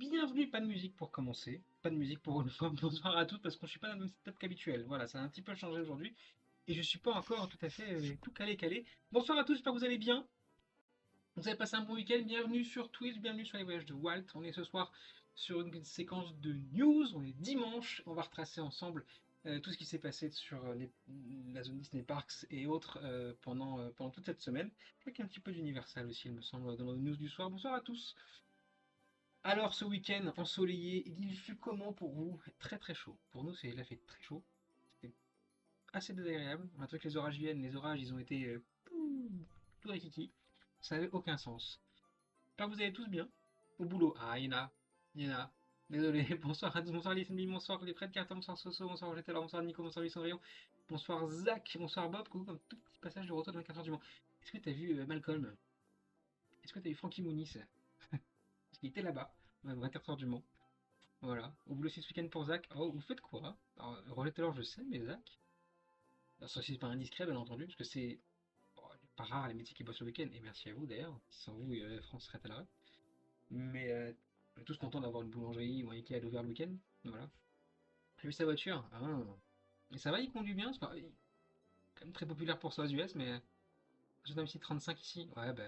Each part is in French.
bienvenue, pas de musique pour commencer, pas de musique pour une fois, bonsoir à tous parce qu'on ne suis pas dans le même setup qu'habituel. Voilà, ça a un petit peu changé aujourd'hui et je suis pas encore tout à fait tout calé. Bonsoir à tous, j'espère que vous allez bien. Vous avez passé un bon week-end, bienvenue sur Twitch, bienvenue sur les voyages de Walt. On est ce soir sur une séquence de news, on est dimanche, on va retracer ensemble tout ce qui s'est passé sur la zone Disney Parks et autres pendant toute cette semaine. Avec un petit peu d'Universal aussi, il me semble, dans nos news du soir. Bonsoir à tous. Alors, ce week-end ensoleillé, il fut comment pour vous? Très très chaud. Pour nous, il a fait très chaud. C'était assez désagréable. On a trouvé que les orages viennent. Les orages, ils ont été tout rikiki. Ça n'avait aucun sens. J'espère que vous allez tous bien. Au boulot. Ah, il y en a. Il y en a. Désolé. Bonsoir à tous. Bonsoir les amis. Bonsoir les Fred Carter. Bonsoir Soso. Bonsoir Roger Taylor. Bonsoir Nico. Bonsoir Louis Cendrillon. Bonsoir Zach. Bonsoir Bob. Coucou, un tout petit passage de retour de 24 heures du Mans. Est-ce que tu as vu Malcolm? Est-ce que tu as vu Frankie Muniz? Parce qu'il était là-bas. 24 heures du Mans. Voilà. Au boulot aussi ce week-end pour Zach. Oh, vous faites quoi? Alors, Roger Taylor, je sais, mais Zach. Alors, ça aussi, c'est pas indiscret, bien entendu, parce que c'est pas rare les métiers qui bossent le week-end. Et merci à vous d'ailleurs. Sans vous, France serait à l'arrêt. Mais on est tous contents d'avoir une boulangerie ou un Ikea d'ouvert le week-end. Voilà. J'ai vu sa voiture. Ah. Et ça va, il conduit bien. C'est quand même très populaire pour ça aux US, mais j'ai un petit 35 ici. Ouais, bah.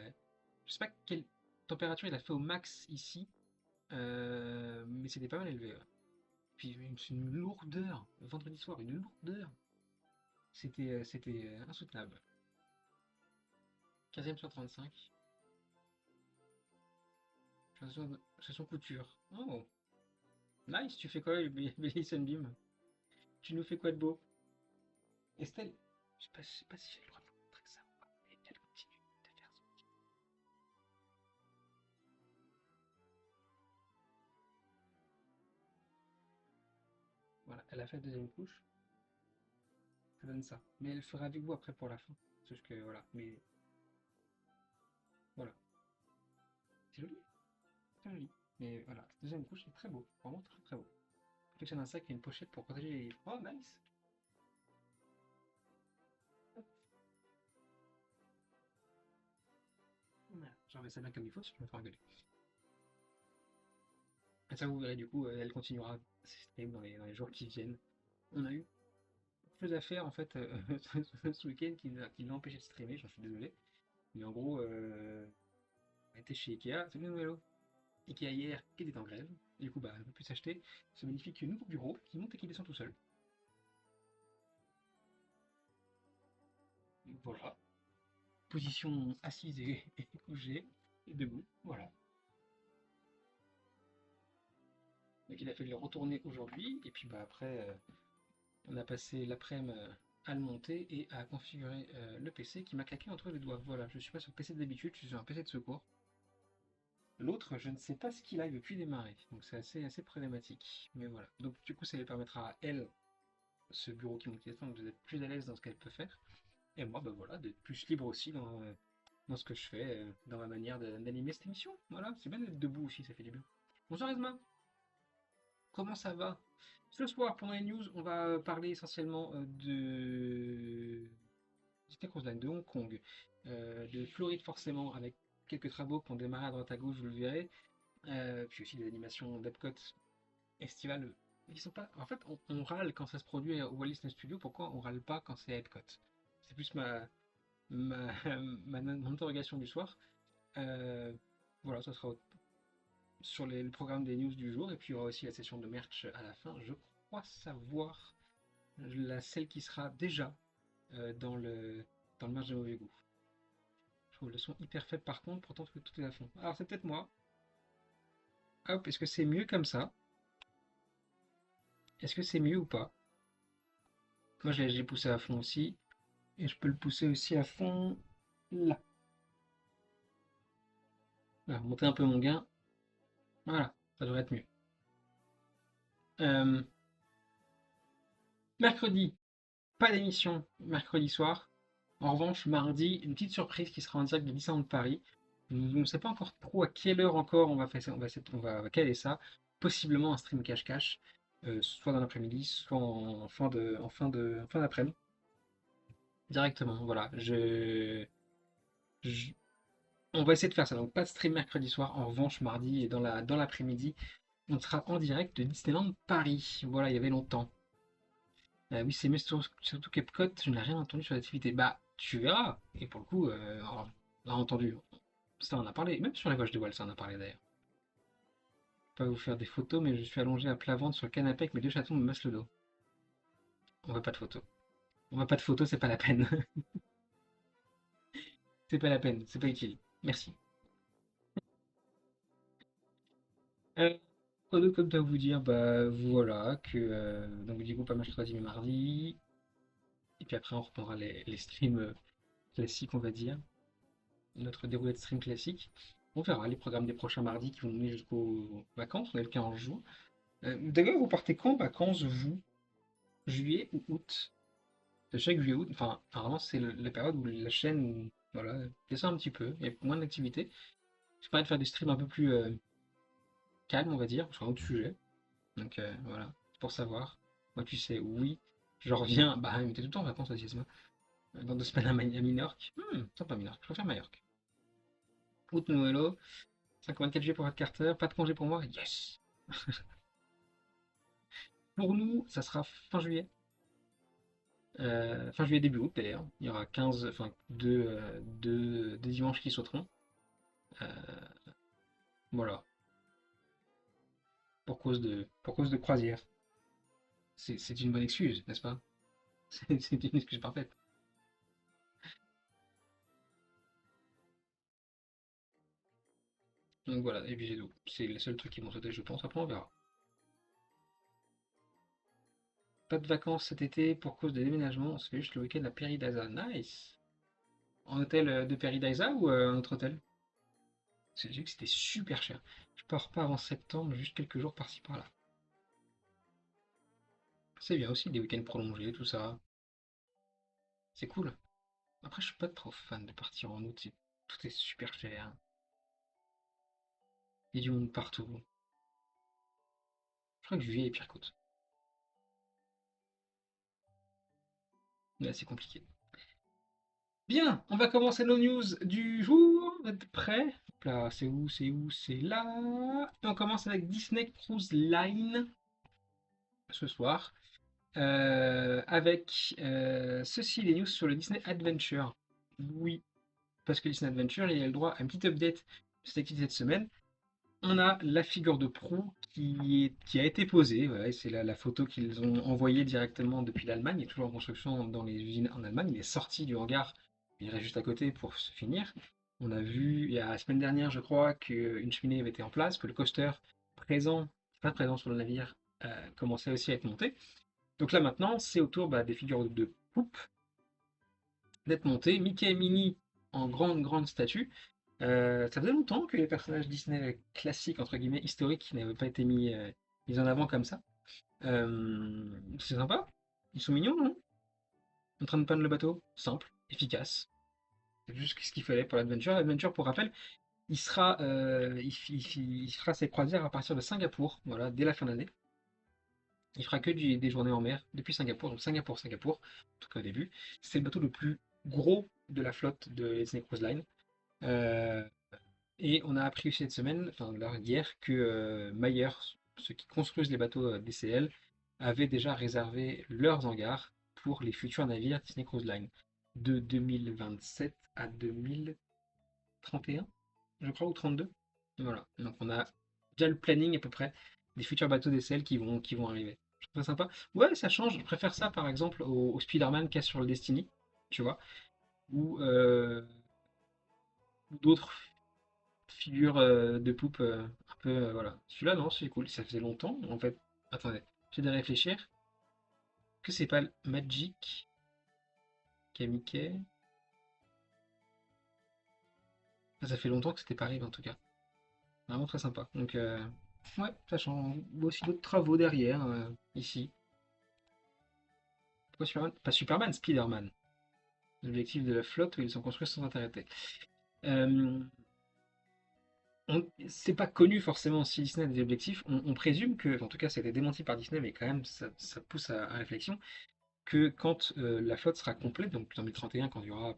Je sais pas quelle température il a fait au max ici. Mais c'était pas mal élevé. Ouais. Puis c'est une lourdeur. Le vendredi soir, une lourdeur. C'était insoutenable. 15e sur 35. Station couture. Oh, nice. Tu fais quoi, Billy Sunbeam? Tu nous fais quoi de beau? Estelle, je sais pas si j'ai le droit de vous montrer ça ou pas, mais elle continue de faire ça. Voilà, elle a fait la deuxième couche. Ça donne ça. Mais elle fera avec vous après pour la fin. Sauf que voilà, mais voilà. C'est joli, très joli. Mais voilà, cette deuxième couche est très beau. Vraiment très très beau. Collectionne un sac et une pochette pour protéger les livres. Oh, nice! Voilà. J'en remets ça bien comme il faut, si je me fais engueuler. Et ça, vous verrez, du coup, elle continuera ses streams dans les jours qui viennent. On a eu beaucoup de choses à faire, en fait, ce week-end qui l'a empêché de streamer, j'en suis désolé. Mais en gros, on était chez Ikea, c'est bien vélo. Ikea hier, qui était en grève. Et du coup, bah, on ne peut plus s'acheter ce magnifique nouveau bureau qui monte et qui descend tout seul. Voilà. Position assise et couchée, et debout, voilà. Donc il a fallu le retourner aujourd'hui, et puis bah après, on a passé l'après-midi à le monter et à configurer le PC qui m'a claqué entre les doigts. Voilà, je suis pas sur le PC d'habitude, je suis sur un PC de secours. L'autre, je ne sais pas ce qu'il a depuis démarrer, donc c'est assez problématique. Mais voilà. Donc du coup, ça lui permettra à elle, ce bureau qui monte et descend, d'être plus à l'aise dans ce qu'elle peut faire. Et moi, bah voilà, d'être plus libre aussi dans ce que je fais, dans ma manière d'animer cette émission. Voilà, c'est bien d'être debout aussi, ça fait du bien. Bonsoir Esma, comment ça va? Ce soir, pendant les news, on va parler essentiellement de Disney Cruise Line, de Hong Kong, de Floride forcément, avec quelques travaux qui ont démarré à droite à gauche, vous le verrez, puis aussi des animations d'Epcot estivales. Ils sont pas... En fait, on râle quand ça se produit au Walt Disney Studio, pourquoi on râle pas quand c'est à Epcot? C'est plus ma, mon interrogation du soir. Euh, voilà, ça sera sur le programme des news du jour, et puis il y aura aussi la session de merch à la fin. Je crois savoir celle qui sera déjà dans le merch de mauvais goût. Je trouve le son hyper faible par contre, pourtant que tout est à fond. Alors c'est peut-être moi. Hop, est-ce que c'est mieux comme ça? Est-ce que c'est mieux ou pas? Moi j'ai poussé à fond aussi. Et je peux le pousser aussi à fond là. Voilà, monter un peu mon gain. Voilà, ça devrait être mieux. Euh, mercredi, pas d'émission mercredi soir. En revanche, mardi, une petite surprise qui sera en direct de Disneyland Paris. On ne sait pas encore trop à quelle heure encore on va faire ça, on va caler ça. Possiblement un stream cache-cache, soit dans l'après-midi, soit en fin d'après-midi. Directement, voilà. Je- on va essayer de faire ça. Donc pas de stream mercredi soir. En revanche, mardi et dans l'après-midi, On sera en direct de Disneyland Paris. Voilà, il y avait longtemps. Oui, c'est mieux surtout qu'Epcot, je n'ai rien entendu sur l'activité. Bah, tu verras. Et pour le coup, alors, on a entendu. Ça, on a parlé. Même sur la gauche de voile, ça, on a parlé d'ailleurs. Je vais pas vous faire des photos, mais je suis allongé à plat ventre sur le canapé avec mes deux chatons me massent le dos. On veut pas de photos. On veut pas de photos, c'est pas la peine. C'est pas la peine, c'est pas utile. Merci. Euh, Quoi d'autre comme ça vous dire? Bah voilà, que donc du coup pas mercredi mais mardi. Et puis après on reprendra les streams classiques, on va dire. Notre déroulé de stream classique. On verra les programmes des prochains mardis qui vont nous mener jusqu'aux vacances. On est le 15 juin. D'ailleurs, vous partez quand en vacances, vous? Juillet ou août? Je sais que juillet août, enfin, apparemment c'est la période où la chaîne voilà, descend un petit peu, il y a moins d'activité. Je parlais de faire des streams un peu plus calmes, on va dire, sur un autre sujet. Donc voilà, pour savoir. Moi, tu sais, oui, je reviens. Bah, mais t'es tout le temps en vacances aussi, moi. Dans 2 semaines à Minorque. Sympa Minorque, je préfère Majorque. Août, Noël, 54 juillet pour Red Carter, pas de congé pour moi, yes! Pour nous, ça sera fin juillet. Fin juillet, début août d'ailleurs. Il y aura 15, enfin deux dimanches qui sauteront. Euh, voilà, pour cause de croisière. C'est une bonne excuse, n'est-ce pas? C'est une excuse parfaite. Donc voilà, et puis c'est tout. C'est les seuls trucs qui vont sauter, je pense. Après, on verra. Pas de vacances cet été pour cause de déménagement. On se fait juste le week-end à Paradisa. Nice! En hôtel de Paradisa ou un autre hôtel? J'ai vu que c'était super cher. Je pars pas avant septembre, juste quelques jours par-ci par-là. C'est bien aussi, des week-ends prolongés, tout ça. C'est cool. Après, je suis pas trop fan de partir en août. Tout est super cher. Il y a du monde partout. Je crois que juillet est pire qu'août. Là, c'est compliqué. Bien, on va commencer nos news du jour. Vous êtes prêts? Hop là, c'est où, c'est où, c'est là. Et on commence avec Disney Cruise Line ce soir. Avec ceci, les news sur le Disney Adventure. Oui, parce que Disney Adventure, il a le droit à une petite update de cette activité cette semaine. On a la figure de proue qui a été posée. Voilà, c'est la photo qu'ils ont envoyée directement depuis l'Allemagne. Il est toujours en construction dans les usines en Allemagne. Il est sorti du hangar. Il reste juste à côté pour se finir. On a vu il y a la semaine dernière, je crois, qu'une cheminée avait été en place, que le coaster présent, pas présent sur le navire, commençait aussi à être monté. Donc là maintenant, c'est au tour des figures de poupe d'être montées. Mickey et Minnie en grande, grande statue. Ça faisait longtemps que les personnages Disney classiques, entre guillemets, historiques, n'avaient pas été mis en avant comme ça. C'est sympa. Ils sont mignons, non? En train de peindre le bateau. Simple, efficace. C'est juste ce qu'il fallait pour l'Adventure. L'Adventure, pour rappel, il fera ses croisières à partir de Singapour, voilà, dès la fin d'année. Il fera que des journées en mer depuis Singapour, donc Singapour, en tout cas au début. C'est le bateau le plus gros de la flotte de Disney Cruise Line. Euh, et on a appris cette semaine, enfin là, hier, que Mayer, ceux qui construisent les bateaux DCL, avaient déjà réservé leurs hangars pour les futurs navires Disney Cruise Line de 2027 à 2031, je crois, ou 32. Voilà, donc on a déjà le planning à peu près des futurs bateaux DCL qui vont arriver. Je trouve ça sympa. Ouais, ça change. Je préfère ça par exemple au Spider-Man qu'il y a sur le Destiny, tu vois, ou d'autres figure de poupe un peu. Voilà. Celui-là, non, c'est cool. Ça faisait longtemps, en fait. Attendez, j'ai de réfléchir. Que c'est pas le Magic Kamike? Ça fait longtemps que c'était pas arrivé, en tout cas. Vraiment très sympa. Donc, ouais, ça change. Aussi d'autres travaux derrière, ici. Pourquoi Superman? Pas Superman, Spider-Man. L'objectif de la flotte où ils sont construits sans interarrêter. Euh, c'est pas connu forcément si Disney a des objectifs. On présume que, en tout cas, ça a été démenti par Disney, mais quand même, ça pousse à réflexion que quand la flotte sera complète, donc en 2031, quand il y aura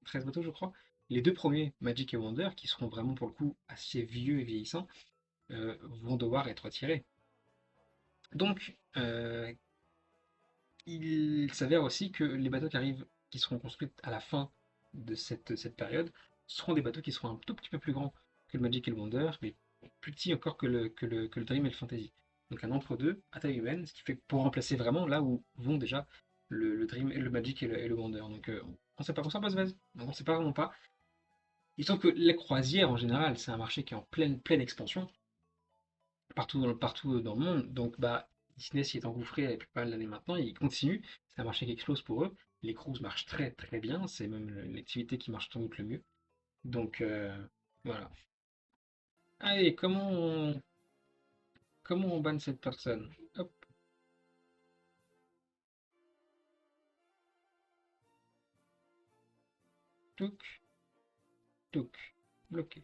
13 bateaux, je crois, les deux premiers, Magic et Wonder, qui seront vraiment pour le coup assez vieux et vieillissants, vont devoir être retirés. Donc, il s'avère aussi que les bateaux qui arrivent, qui seront construits à la fin de cette période, seront des bateaux qui seront un tout petit peu plus grands que le Magic et le Wonder, mais plus petits encore que le Dream et le Fantasy. Donc un entre-deux à taille humaine, ce qui fait pour remplacer vraiment là où vont déjà le Dream, et le Magic et le Wonder. Donc on sait pas, on s'en passe, on sait pas vraiment pas. Il semble que les croisières en général, c'est un marché qui est en pleine expansion partout dans le monde. Donc, bah, Disney s'y est engouffré depuis pas mal d'années maintenant, il continue. C'est un marché qui explose pour eux. Les cruises marchent très très bien, c'est même l'activité qui marche sans doute le mieux. Donc, voilà. Allez, comment on banne cette personne? Hop, touc, touc, bloqué.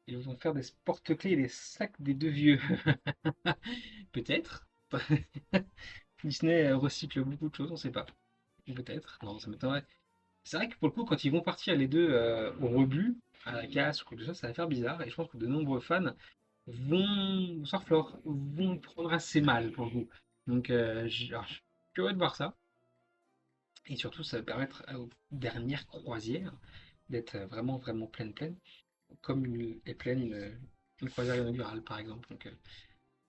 Ils vont faire des porte-clés et des sacs des deux vieux. Peut-être. Disney recycle beaucoup de choses, on sait pas. Peut-être. Non, ça m'étonnerait. C'est vrai que pour le coup, quand ils vont partir les deux au rebut, à la casse ou quelque chose, ça va faire bizarre. Et je pense que de nombreux fans vont, Sarflore, vont prendre assez mal pour le coup. Donc, alors, je suis curieux de voir ça. Et surtout, ça va permettre aux dernières croisières d'être vraiment, vraiment pleine, comme est pleine une croisière inaugurale, par exemple. Donc,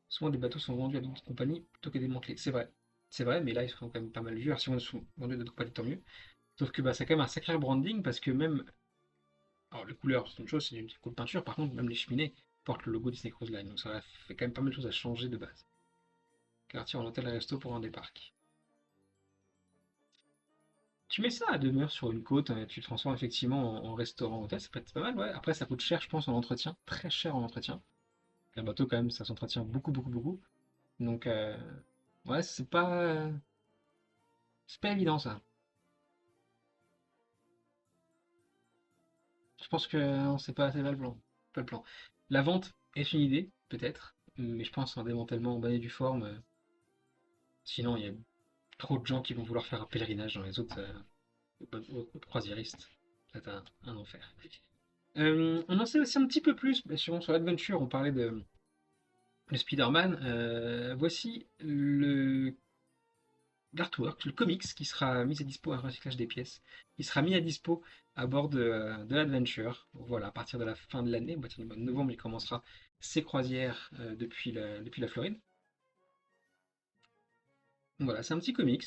souvent, des bateaux sont vendus à d'autres compagnies plutôt que démantelés. C'est vrai, mais là, ils sont quand même pas mal vus. Alors, si on sont vendus à d'autres compagnies, tant mieux. Sauf que bah, c'est quand même un sacré branding parce que même alors, les couleurs, c'est une chose, c'est une petite coupe de peinture. Par contre, même les cheminées portent le logo Disney Cruise Line. Donc, ça fait quand même pas mal de choses à changer de base. Quartier en hôtel et resto pour un des parcs. Tu mets ça à demeure sur une côte, hein, tu le transformes effectivement en restaurant hôtel, ça peut être pas mal, ouais. Après, ça coûte cher, je pense, en entretien. Très cher en entretien. Un bateau, quand même, ça s'entretient beaucoup, beaucoup, beaucoup. Donc, ouais, c'est pas évident, ça. Je pense que non, c'est pas le plan. Pas le plan. La vente est une idée, peut-être, mais je pense un démantèlement en bonne et due forme. Sinon, il y a trop de gens qui vont vouloir faire un pèlerinage dans les autres croisiéristes. C'est un enfer. On en sait aussi un petit peu plus sur l'Adventure. On parlait de Spider-Man. Voici l'artwork, le comics qui sera mis à dispo, un recyclage des pièces, qui sera mis à dispo à bord de l'Adventure. Voilà, à partir de la fin de l'année, à partir du mois de novembre, il commencera ses croisières depuis la Floride. Voilà, c'est un petit comics.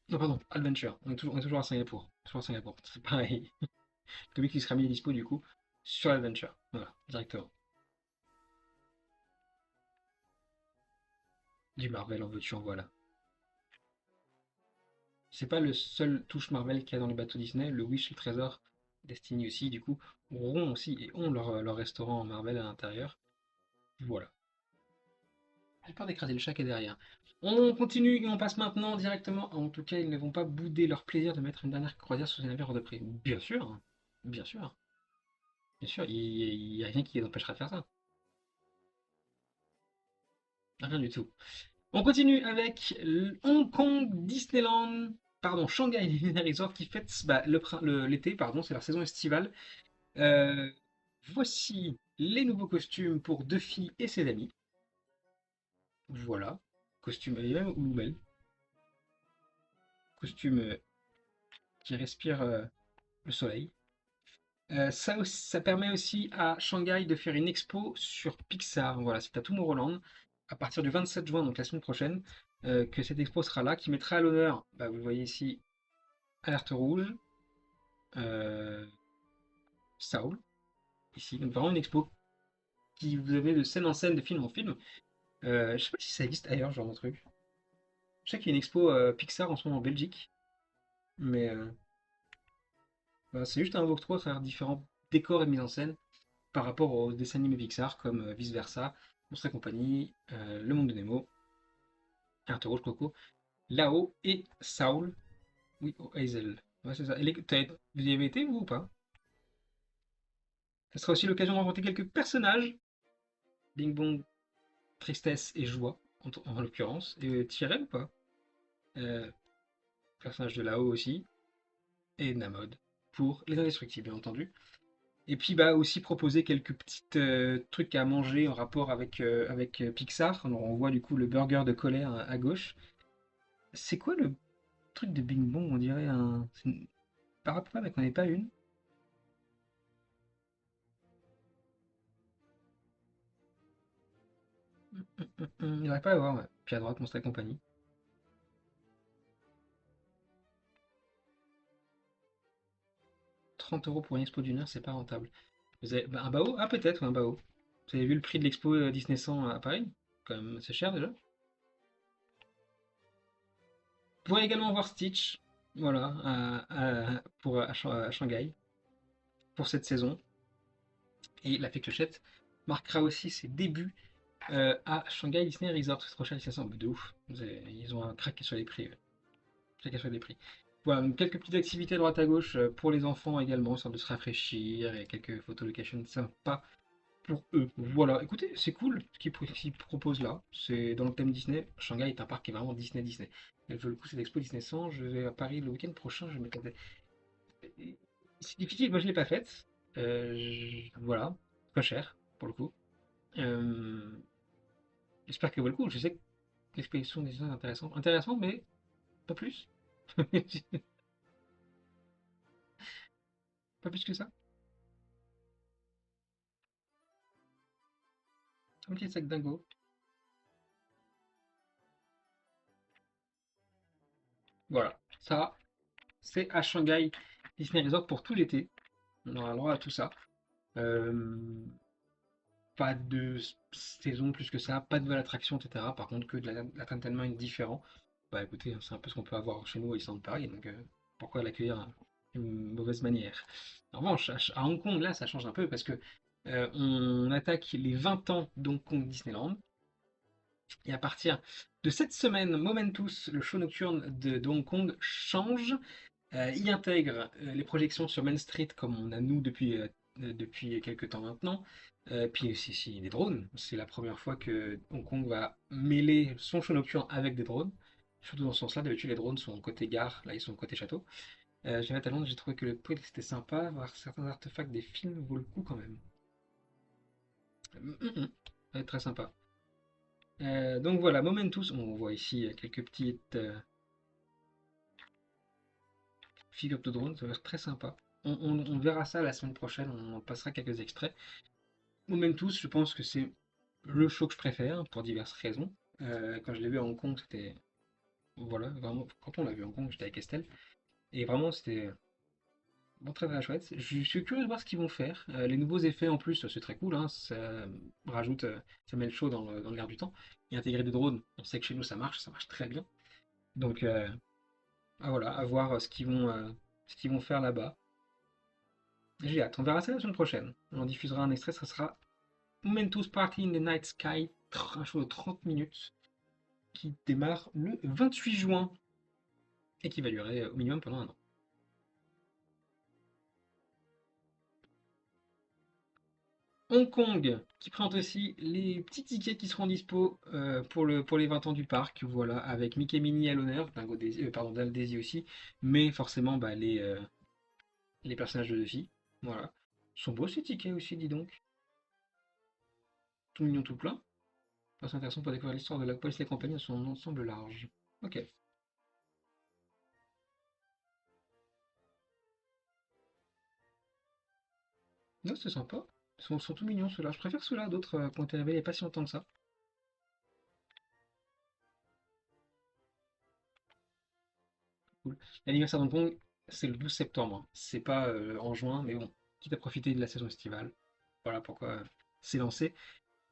Non, pardon, Adventure. On est toujours à Singapour. Toujours à Singapour. C'est pareil. Le comics qui sera mis à dispo du coup sur l'Adventure. Voilà, directement. Du Marvel en veux-tu en voilà. C'est pas le seul touche Marvel qu'il y a dans les bateaux Disney. Le Wish, le Trésor, Destiny aussi, du coup, auront aussi et ont leur restaurant Marvel à l'intérieur. Voilà. J'ai peur d'écraser le chat qui est derrière. On continue et on passe maintenant directement. En tout cas, ils ne vont pas bouder leur plaisir de mettre une dernière croisière sous un navire hors de prix. Bien sûr, bien sûr, bien sûr, il n'y a rien qui les empêchera de faire ça. Rien du tout. On continue avec Hong Kong Disneyland, pardon, Shanghai Disney Resort qui fête bah, l'été, pardon, c'est leur saison estivale. Euh, Voici les nouveaux costumes pour Duffy et ses amis. Voilà, costume même ou belle, costume qui respire le soleil. Ça permet aussi à Shanghai de faire une expo sur Pixar. Voilà, c'est à Tomorrowland à partir du 27 juin, donc la semaine prochaine, que cette expo sera là, qui mettra à l'honneur, bah, vous voyez ici, Alerte Rouge, euh, Saul, ici. Donc vraiment une expo qui vous avez de scène en scène, de film en film. Je sais pas si ça existe ailleurs, ce genre de truc. Je sais qu'il y a une expo Pixar en ce moment en Belgique, mais bah, c'est juste un walkthrough à travers différents décors et mises en scène par rapport aux dessins animés Pixar, comme Vice Versa, Monstres et compagnie, Le Monde de Nemo, Alerte Rouge, Coco, Lao et Saul, oui, oh, Hazel. Ouais, c'est ça. Vous y avez été, vous, ou pas? Ça sera aussi l'occasion de rencontrer quelques personnages. Bing Bong, tristesse et joie, en l'occurrence. Et Tyrell ou pas? Euh, Personnage de Lao aussi. Et Namod pour les indestructibles, bien entendu. Et puis bah aussi proposer quelques petites trucs à manger en rapport avec Pixar. Alors, on voit du coup le burger de colère à gauche. C'est quoi le truc de Bing Bong? On dirait un. Par rapport à mais qu'on n'est pas une. Il n'y aurait pas à voir, ouais. Puis à droite, Monstre et compagnie. 30 € pour une expo d'une heure, c'est pas rentable. Bah, un bao? Ah, peut-être, un bao. Vous avez vu le prix de l'expo Disney 100 à Paris? Quand même, c'est cher déjà. Vous pourrez également voir Stitch, voilà, à Shanghai, pour cette saison. Et la Fée Clochette marquera aussi ses débuts à Shanghai Disney Resort. C'est trop cher, les 500, de ouf. Ils ont craqué sur les prix. Ouais. Craqué sur les prix. Voilà, donc quelques petites activités à droite à gauche pour les enfants également, histoire de se rafraîchir, et quelques photolocations sympas pour eux. Voilà, écoutez, c'est cool ce qu'ils proposent là. C'est dans le thème Disney. Shanghai est un parc qui est vraiment Disney Disney. Et je le coup, cette expo Disney 100, je vais à Paris le week-end prochain, je vais m'éclater. C'est difficile, moi je l'ai pas faite. Voilà, pas cher pour le coup. Euh, J'espère qu'elle vaut le coup. Je sais que l'expédition des est intéressante. Intéressant, mais pas plus. Pas plus que ça. Un petit sac dingo. Voilà. Ça, c'est à Shanghai Disney Resort pour tout l'été. On aura le droit à tout ça. Euh, Pas de saison plus que ça, pas de nouvelle attraction, etc. Par contre, que de l'entertainment différent. Bah écoutez, c'est un peu ce qu'on peut avoir chez nous à Disneyland Paris, donc pourquoi l'accueillir d'une mauvaise manière? En revanche, à Hong Kong, là, ça change un peu parce que on attaque les 20 ans d'Hong Kong Disneyland. Et à partir de cette semaine, Momentus, le show nocturne de Hong Kong, change, y intègre les projections sur Main Street comme on a nous depuis quelques temps maintenant. Puis aussi des drones. C'est la première fois que Hong Kong va mêler son show nocturne avec des drones. Surtout dans ce sens-là, d'habitude les drones sont côté gare, là ils sont côté château. J'ai à Londres, j'ai trouvé que le prix c'était sympa, voir certains artefacts des films vaut le coup quand même. Ça va être très sympa. Donc voilà, Momentus, on voit ici quelques petites figures de drones, ça va être très sympa. On verra ça la semaine prochaine, on en passera quelques extraits. Momentus, je pense que c'est le show que je préfère pour diverses raisons. Quand je l'ai vu à Hong Kong, c'était. Voilà, vraiment, quand on l'a vu à Hong Kong, j'étais avec Estelle. Et vraiment, c'était bon, très très chouette. Je suis curieux de voir ce qu'ils vont faire. Les nouveaux effets en plus, c'est très cool. Hein, ça rajoute, ça met le show dans l'air du temps. Et intégrer des drones, on sait que chez nous ça marche très bien. Donc, voilà, à voir ce qu'ils vont faire là-bas. J'ai hâte. On verra ça la semaine prochaine. On en diffusera un extrait, ça sera Momentus Party in the Night Sky, un show de 30 minutes qui démarre le 28 juin et qui va durer au minimum pendant un an. Hong Kong qui présente aussi les petits tickets qui seront dispo pour les 20 ans du parc, voilà, avec Mickey et Minnie à l'honneur, pardon, Dal Daisy aussi, mais forcément bah, les personnages de Duffy, voilà. Ils sont beaux ces tickets aussi, dis donc. Tout mignon, tout plein. C'est intéressant pour découvrir l'histoire de la police et compagnie dans son ensemble large. Ok. Non, c'est sympa. Ils sont tout mignons ceux-là. Je préfère ceux-là à d'autres qui ont été révélés il n'y a pas si longtemps que ça. Cool. L'anniversaire d'Hong Kong, c'est le 12 septembre, hein. C'est pas en juin, mais bon, quitte à profiter de la saison estivale. Voilà pourquoi c'est lancé.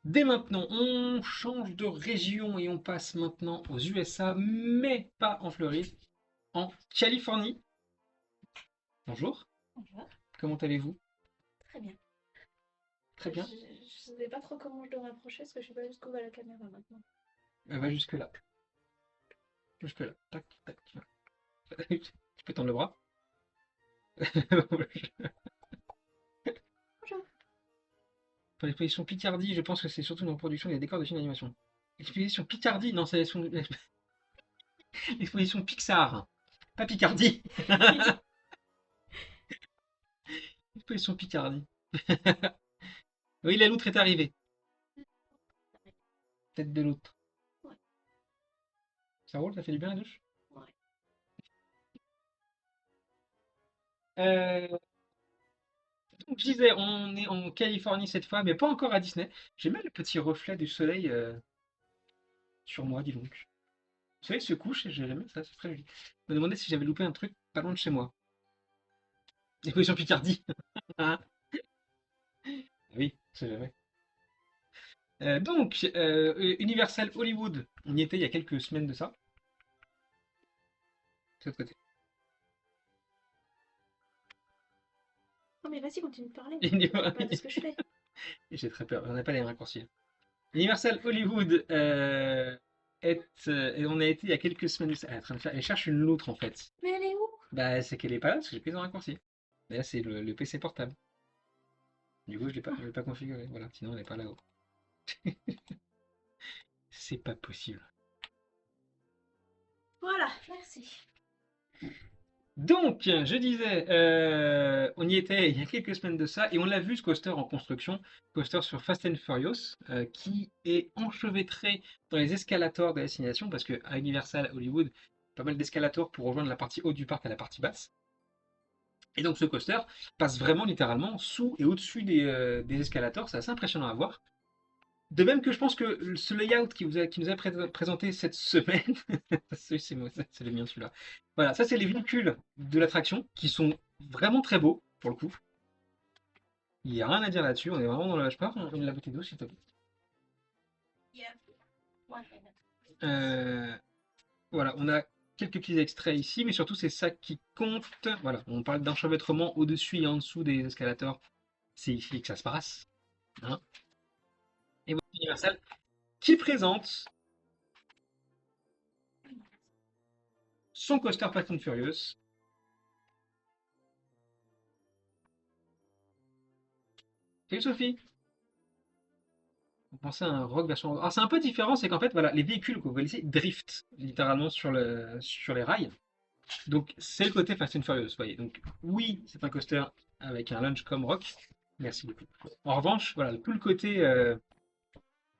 Dès maintenant, on change de région et on passe maintenant aux USA, mais pas en Floride, en Californie. Bonjour, Bonjour. comment allez-vous? Très bien. Très bien. Je sais pas trop comment je dois m'approcher parce que je sais pas jusqu'où va la caméra maintenant. Va jusque-là. Jusque-là. Tac, tac. Tu peux tendre le bras. Bonjour. Pour l'exposition Picardie, je pense que c'est surtout une reproduction des décors de films d'animation. L'exposition Picardie, non, c'est l'exposition Pixar, pas Picardie. L'exposition Picardie. Oui, la loutre est arrivée. Tête de loutre. Ouais, Ça roule, ça fait du bien la douche. ouais. Euh, donc je disais, on est en Californie cette fois, mais pas encore à Disney. J'aime bien le petit reflet du soleil sur moi, dis donc. Le soleil se couche et j'aime bien ça, c'est très joli. Je me demandais si j'avais loupé un truc pas loin de chez moi. L'exposition Picardie. Ah oui, c'est vrai. Donc, Universal Hollywood, on y était il y a quelques semaines de ça, de l'autre côté. Non, mais vas-y, continue de parler. Uni- Pas de ce que je fais. J'ai très peur, on n'a pas les raccourcis. Universal Hollywood et on a été il y a quelques semaines de ça. Elle est en train de faire, elle cherche une loutre en fait. Mais elle est où? Bah, c'est qu'elle est pas là parce que j'ai pris un raccourci. Mais là, c'est le PC portable. Du coup, je l'ai pas configuré. Voilà, sinon elle est pas là-haut. C'est pas possible. Voilà, merci. Donc, je disais, on y était il y a quelques semaines de ça, et on l'a vu ce coaster en construction, coaster sur Fast and Furious, qui est enchevêtré dans les escalators de la destination, parce qu'à Universal Hollywood, pas mal d'escalators pour rejoindre la partie haute du parc à la partie basse. Et donc ce coaster passe vraiment littéralement sous et au-dessus des escalators, c'est assez impressionnant à voir. De même que je pense que ce layout qui nous a présenté cette semaine, c'est le mien celui-là. Voilà, ça c'est les véhicules de l'attraction qui sont vraiment très beaux pour le coup. Il n'y a rien à dire là-dessus, on est vraiment dans le. Je peux avoir la bouteille d'eau s'il te plaît. Yeah. One minute. Euh, voilà, on a quelques petits extraits ici, mais surtout c'est ça qui compte. Voilà, on parle d'enchevêtrement au-dessus et en dessous des escalators. C'est ici que ça se passe. Hein. Et voilà Universal qui présente son coaster Fast and Furious. Salut Sophie! Vous pensez à un rock version. Alors c'est un peu différent, c'est qu'en fait, voilà, les véhicules que vous voyez ici driftent littéralement sur les rails. Donc c'est le côté Fast and Furious, vous voyez. Donc oui, c'est un coaster avec un launch comme rock. Merci beaucoup. En revanche, voilà, tout le côté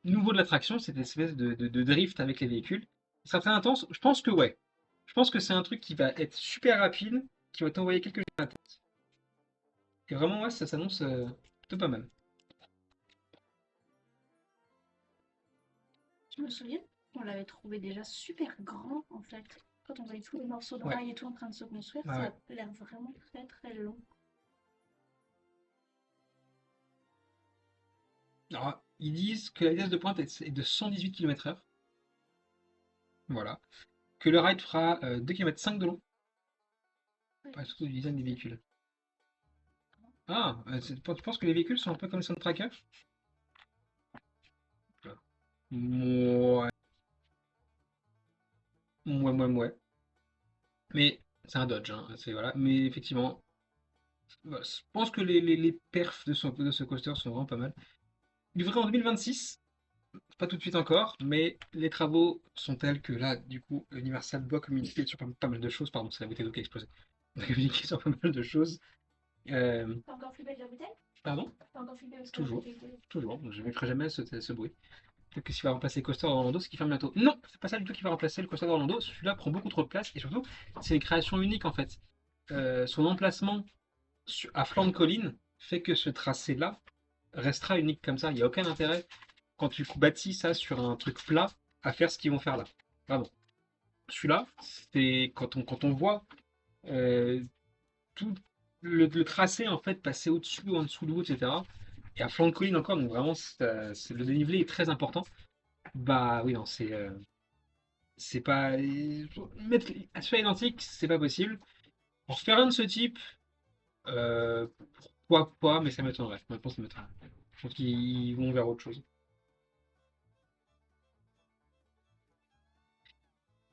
nouveau de l'attraction, cette espèce de drift avec les véhicules. Ça sera très intense. Je pense que ouais. Je pense que c'est un truc qui va être super rapide, qui va t'envoyer quelque chose à la tête. Et vraiment, ouais, ça s'annonce plutôt pas mal. Je me souviens, on l'avait trouvé déjà super grand en fait. Quand on voyait tous les morceaux de Ouais, rail et tout en train de se construire, ouais, ça ouais. a l'air vraiment très très long. Alors, ils disent que la vitesse de pointe est de 118 km/h. Voilà. Que le ride fera 2,5 km de long. Ouais, Pas surtout du design des véhicules. Ah, tu penses que les véhicules sont un peu comme Soundtracker? Ouais, ouais. Mais c'est un Dodge, hein, c'est voilà. Mais effectivement, voilà, je pense que les perfs de ce coaster sont vraiment pas mal. Livré en 2026, pas tout de suite encore, mais les travaux sont tels que là, du coup, Universal doit communiquer sur pas mal de choses. Pardon, c'est la bouteille d'eau qui a explosé. Doit communiquer sur pas mal de choses. Euh, t'as encore flippé de la bouteille? pardon? T'as encore flippé parce que la Toujours. bouteille était. Toujours. Donc, je ne mettrai jamais ce bruit. Peut-être que ce qui va remplacer le coaster d'Orlando, ce qui ferme bientôt. Non, c'est pas ça du tout qui va remplacer le coaster d'Orlando. Celui-là prend beaucoup trop de place et surtout, c'est une création unique en fait. Son emplacement à flanc de colline fait que ce tracé-là restera unique comme ça. Il n'y a aucun intérêt quand tu bâtis ça sur un truc plat à faire ce qu'ils vont faire là. Vraiment. Celui-là, c'est quand on voit euh, tout le tracé en fait passer au-dessus ou en dessous de vous, etc. Et à flanc de colline encore, donc vraiment le dénivelé est très important. Bah oui, non, c'est pas. Mettre à celui identique, c'est pas possible. Pour faire un de ce type, euh, pourquoi pas, mais ça m'étonnerait. Honnêtement, ça m'étonnerait. Je pense qu'ils vont vers autre chose.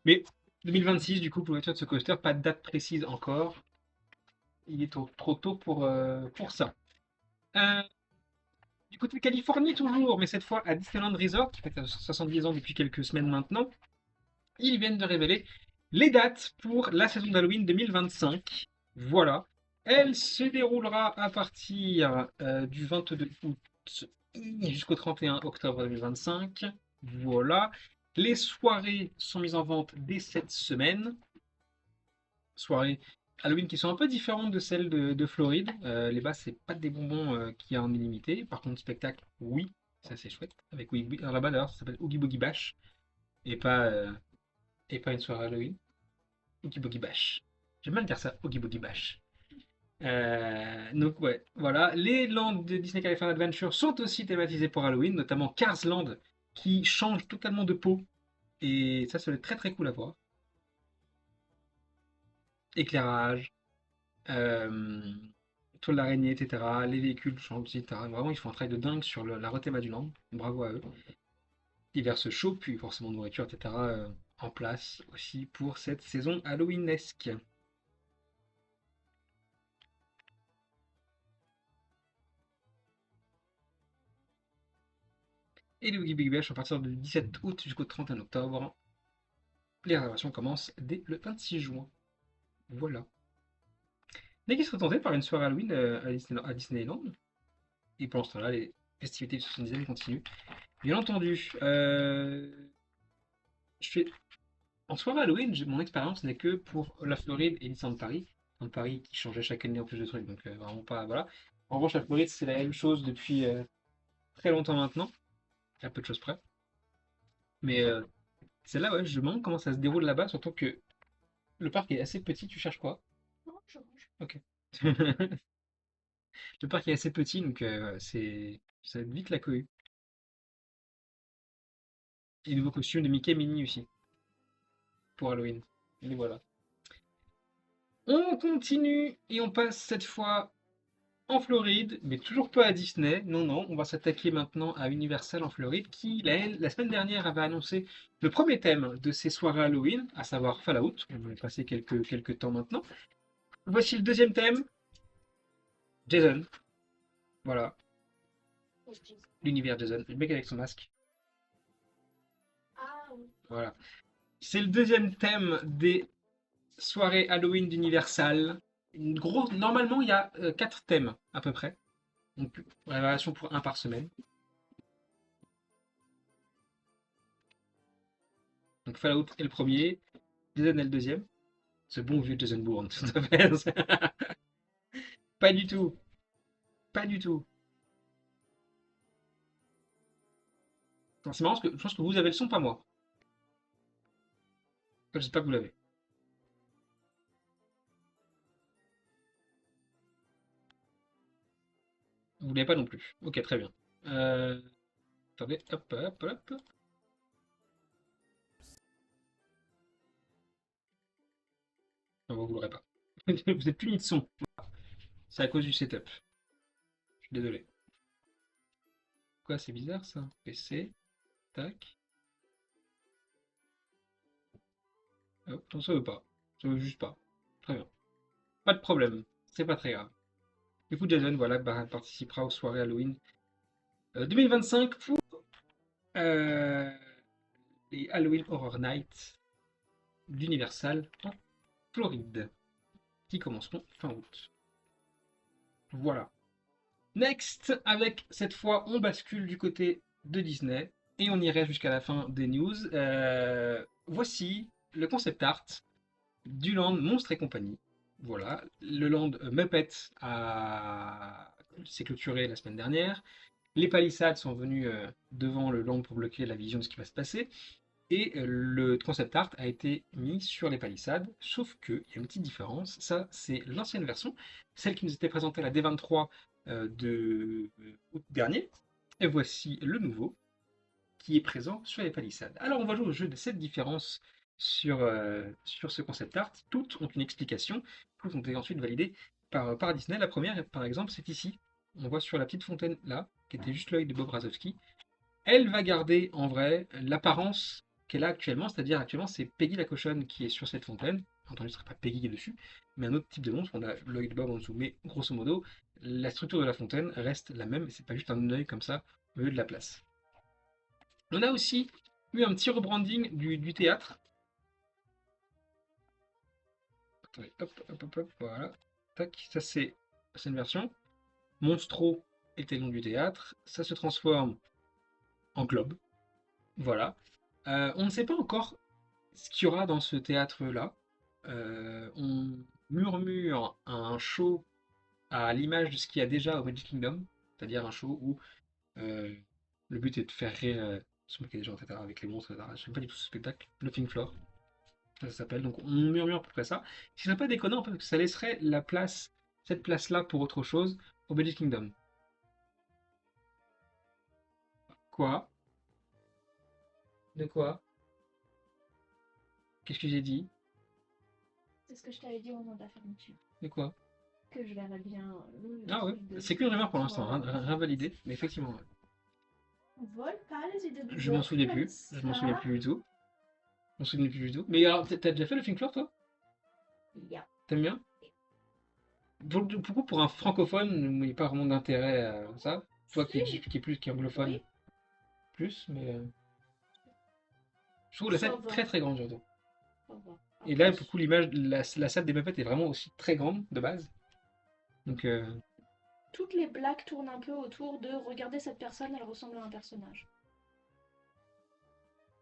Mais 2026, du coup, pour l'ouverture de ce coaster, pas de date précise encore. Il est trop tôt pour ça. Euh, Du côté de Californie toujours, mais cette fois à Disneyland Resort, qui fête 70 ans depuis quelques semaines maintenant, ils viennent de révéler les dates pour la saison d'Halloween 2025. Voilà. Elle se déroulera à partir du 22 août jusqu'au 31 octobre 2025. Voilà. Les soirées sont mises en vente dès cette semaine. Soirées Halloween qui sont un peu différentes de celles de Floride. Les bas, c'est pas des bonbons qu'il y a en illimité. Par contre, spectacle, oui, ça c'est chouette. Avec Oogie, alors là-bas d'ailleurs, ça s'appelle Oogie Boogie Bash et pas une soirée Halloween. Oogie Boogie Bash. J'aime mal dire ça, Oogie Boogie Bash. Donc ouais, voilà. Les lands de Disney California Adventure sont aussi thématisées pour Halloween, notamment Cars Land qui change totalement de peau. Et ça va être très très cool à voir. Éclairage, euh, toile d'araignée, etc. Les véhicules changent, etc. Vraiment, ils font un travail de dingue sur la rethéma du land. Bravo à eux. Divers shows, puis forcément nourriture, etc. En place aussi pour cette saison Halloweenesque. Et les Oogie Big Bash à partir du 17 août jusqu'au 31 octobre. Les réservations commencent dès le 26 juin. Voilà. Mais qui serait tenté par une soirée Halloween à Disneyland. Et pendant ce temps-là, les festivités du 70e continuent. Bien entendu, je fais en soirée Halloween, mon expérience n'est que pour la Floride et Disneyland Paris. Disneyland Paris qui changeait chaque année en plus de trucs, donc vraiment pas. Voilà. En revanche, la Floride, c'est la même chose depuis très longtemps maintenant, à peu de choses près. Mais celle-là, ouais, je me demande comment ça se déroule là-bas, surtout que le parc est assez petit. Tu cherches quoi? Non, je range. Ok. Le parc est assez petit, donc ça va être vite la cohue. Et nouveau costume de Mickey et Minnie aussi, pour Halloween. Et voilà. On continue et on passe cette fois en Floride, mais toujours pas à Disney. Non, non, on va s'attaquer maintenant à Universal en Floride, qui, la semaine dernière, avait annoncé le premier thème de ses soirées Halloween, à savoir Fallout. On va y passer quelques temps maintenant. Voici le deuxième thème, Jason. Voilà, l'univers Jason. Le mec avec son masque. Ah oui. Voilà. C'est le deuxième thème des soirées Halloween d'Universal. Normalement, il y a 4 thèmes à peu près. Donc, réservation pour un par semaine. Donc, Fallout est le premier, Jason est le deuxième. Ce bon vieux Jason Bourne, tout à fait. Pas du tout. Pas du tout. C'est marrant parce que je pense que vous avez le son, pas moi. J'espère que vous l'avez. Vous l'avez pas non plus. Ok, très bien. Euh, Attendez, hop, hop, hop. Non, vous l'aurez pas. Vous êtes puni de son. C'est à cause du setup. Je suis désolé. Quoi, c'est bizarre ça? PC, tac. Hop, non, ça veut pas. Ça veut juste pas. Très bien. Pas de problème. C'est pas très grave. Du coup, Jason, voilà, participera aux soirées Halloween 2025 pour euh, les Halloween Horror Nights d'Universal en Floride, qui commenceront fin août. Voilà. Next, avec cette fois, on bascule du côté de Disney et on irait jusqu'à la fin des news. Voici le concept art du land Monstres et compagnie. Voilà, le land Muppet s'est clôturé la semaine dernière. Les palissades sont venus devant le land pour bloquer la vision de ce qui va se passer. Et le concept art a été mis sur les palissades, sauf qu'il y a une petite différence. Ça, c'est l'ancienne version, celle qui nous était présentée à la D23 de août dernier. Et voici le nouveau qui est présent sur les palissades. Alors, on va jouer au jeu de cette différence sur ce concept art. Toutes ont une explication, toutes ont été ensuite validées par Disney. La première, par exemple, c'est ici. On voit sur la petite fontaine là, qui était juste l'œil de Bob Razowski. Elle va garder en vrai l'apparence qu'elle a actuellement, c'est-à-dire actuellement c'est Peggy la cochonne qui est sur cette fontaine. Entendu, ce ne serait pas Peggy qui est dessus, mais un autre type de monstre. On a l'œil de Bob en dessous, mais grosso modo, la structure de la fontaine reste la même, et c'est pas juste un œil comme ça au milieu de la place. On a aussi eu un petit rebranding du théâtre. Attendez, hop, hop, hop, hop, voilà. Tac, ça c'est une version. Monstro était le nom du théâtre. Ça se transforme en globe. Voilà. On ne sait pas encore ce qu'il y aura dans ce théâtre-là. On murmure un show à l'image de ce qu'il y a déjà au Magic Kingdom, c'est-à-dire un show où le but est de faire rire se moquer des gens, etc., avec les monstres, etc. Je n'aime pas du tout ce spectacle. Bluffing Floor, ça s'appelle. Donc on murmure à peu près ça. Ce qui serait pas déconnant, parce que ça laisserait la place, cette place-là pour autre chose au Magic Kingdom. Quoi? De quoi? Qu'est-ce que j'ai dit? C'est ce que je t'avais dit au moment de la fermeture. De quoi? Que je verrais bien le Ah ouais, truc de c'est qu'une rumeur pour l'instant, toi. rien validé, mais effectivement, ouais. On vole pas les idées du Je m'en bord souviens comme plus, je m'en souviens ça. plus du tout. Je m'en souviens plus du tout. Mais alors, t'as déjà fait le Think Floor, toi? Ya. T'aimes bien? Pourquoi pour un francophone, il n'y a pas vraiment d'intérêt à ça? Toi Si, qui est plus qu'anglophone, oui, plus, mais je trouve la ça salle va. très très grande surtout. Ça va. Et Après, là, pour le coup, l'image, la salle des Muppets est vraiment aussi très grande de base. Donc, toutes les blagues tournent un peu autour de regarder cette personne, elle ressemble à un personnage.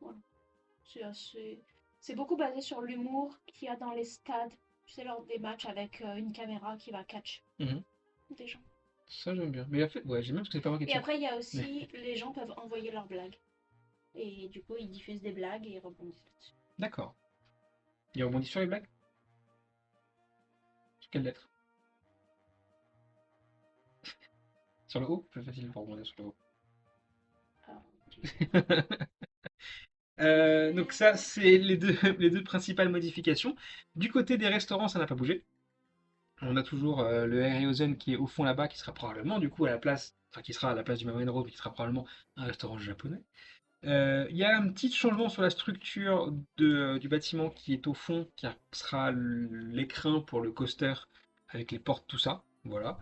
Voilà. C'est assez. C'est beaucoup basé sur l'humour qu'il y a dans les stades. Tu sais, lors des matchs avec une caméra qui va catch mhm, des gens. ça j'aime bien. Mais en fait, ouais, j'aime bien parce que c'est pas Et marketing. après, il y a Mais aussi, les gens peuvent envoyer leurs blagues. Et du coup, ils diffusent des blagues et ils rebondissent là-dessus. d'accord. Il rebondit sur les blagues? Sur quelle lettre? Sur le haut? Plus facile pour rebondir sur le haut. Alors, Donc ça, c'est les deux, les deux principales modifications. Du côté des restaurants, ça n'a pas bougé. On a toujours le Harryhausen qui est au fond là-bas, qui sera probablement du coup à la place, enfin qui sera à la place du Mamen Road, qui sera probablement un restaurant japonais. Il y a un petit changement sur la structure du bâtiment qui est au fond, qui sera l'écrin pour le coaster avec les portes, tout ça. Voilà.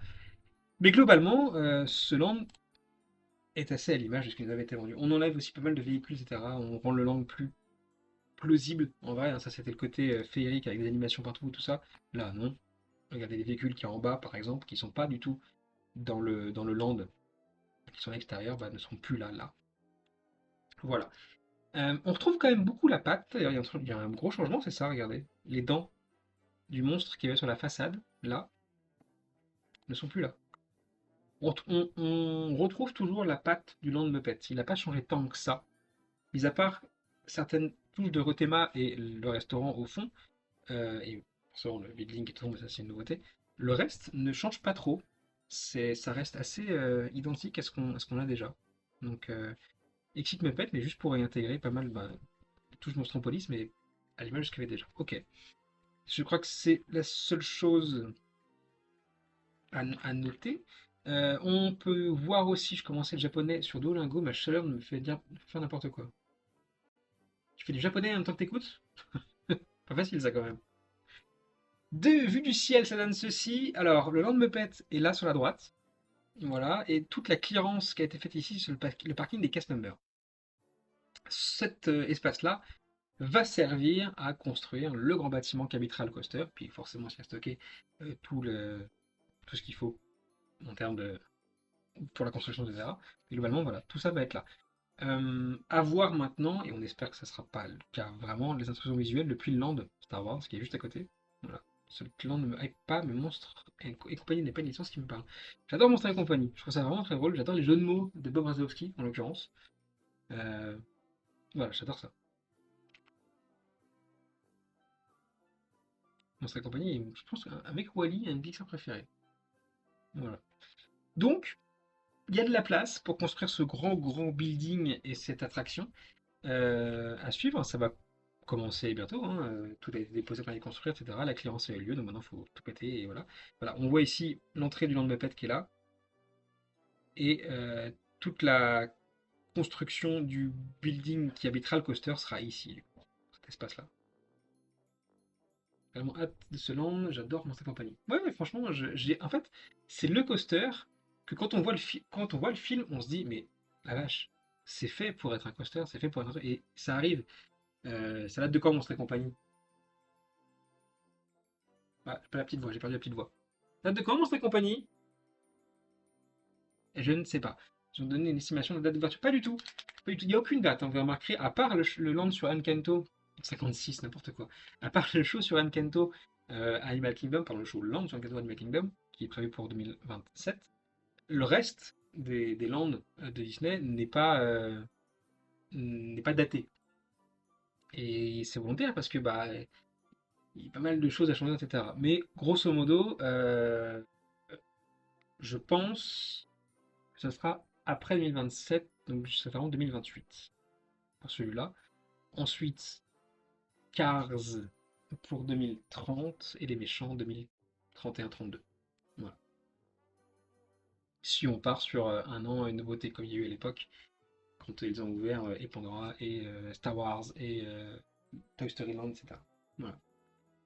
Mais globalement, ce land est assez à l'image de ce qui nous avait été vendu. On enlève aussi pas mal de véhicules, etc. On rend le land plus plausible en vrai, hein. Ça c'était le côté féerique avec des animations partout, tout ça. Là, non. Regardez les véhicules qui sont en bas, par exemple, qui sont pas du tout dans le land, qui sont à l'extérieur, bah, ne sont plus là. Voilà. On retrouve quand même beaucoup la patte. D'ailleurs, il y a un gros changement, c'est ça, regardez. Les dents du monstre qui avait sur la façade, là, ne sont plus là. On retrouve toujours la patte du land Muppet. Il n'a pas changé tant que ça. Mis à part certaines touches de rethéma et le restaurant au fond, et forcément le building et tout, mais ça c'est une nouveauté. Le reste ne change pas trop. Ça reste assez identique à ce qu'on a déjà. Donc, Exit Muppet, mais juste pour réintégrer pas mal de touches Monstropolis, mais à l'image de ce qu'il y avait déjà. Ok. Je crois que c'est la seule chose à noter. On peut voir aussi, je commençais le japonais sur Duolingo, ma chaleur me fait dire faire n'importe quoi. Tu fais du japonais en même temps que t'écoutes? Pas facile ça quand même. De vue du ciel, ça donne ceci. Alors, le Land Muppet est là sur la droite. Voilà. Et toute la clearance qui a été faite ici sur le parking des cast members. Cet espace-là va servir à construire le grand bâtiment qu'habitera le coaster. Puis forcément, il y a stocké tout ce qu'il faut en termes de pour la construction, etc. Et globalement, voilà, tout ça va être là. À voir maintenant, et on espère que ça ne sera pas le cas vraiment, les instructions visuelles depuis le land Star Wars, qui est juste à côté. Voilà. Ce land ne me hype pas, mais Monstre et compagnie n'est pas une licence qui me parle. J'adore Monstre et compagnie, je trouve ça vraiment très drôle, j'adore les jeux de mots de Bob Razowski, en l'occurrence. Euh, voilà, j'adore ça. Monstre et compagnie, je pense qu'avec Wally, un Pixar préféré. Voilà. Donc, il y a de la place pour construire ce grand building et cette attraction. À suivre, ça va commencer bientôt, hein, tout a été déposé pour les construire, etc. La cléarance a eu lieu, donc maintenant il faut tout péter, et voilà. Voilà, on voit ici l'entrée du Land Muppet qui est là, et toute la construction du building qui habitera le coaster sera ici, cet espace-là. Vraiment hâte de ce land, j'adore Monster Company. Ouais, mais franchement, en fait, c'est le coaster que quand on voit le film, on se dit, mais la vache, c'est fait pour être un coaster, c'est fait pour être un... Et ça arrive. Ça date de quand Monster Company? Ah, j'ai pas la petite voix, j'ai perdu la petite voix. Ça date de quand Monster Company? Je ne sais pas. Ils ont donné une estimation de date d'ouverture. Pas du tout. Pas du tout. Il n'y a aucune date, hein, vous remarquerez, à part le land sur Encanto, 56, n'importe quoi. À part le show sur Encanto Animal Kingdom, pardon, le show land sur Encanto Animal Kingdom, qui est prévu pour 2027, le reste des lands de Disney n'est pas daté. Et c'est volontaire parce que bah, il y a pas mal de choses à changer, etc. Mais grosso modo, je pense que ça sera après 2027, donc ça sera en 2028 pour celui-là. Ensuite, Cars pour 2030 et les méchants 2031-32. Voilà. Si on part sur un an, une nouveauté comme il y a eu à l'époque, quand ils ont ouvert et Pandora et Star Wars et Toy Story Land, etc. Voilà.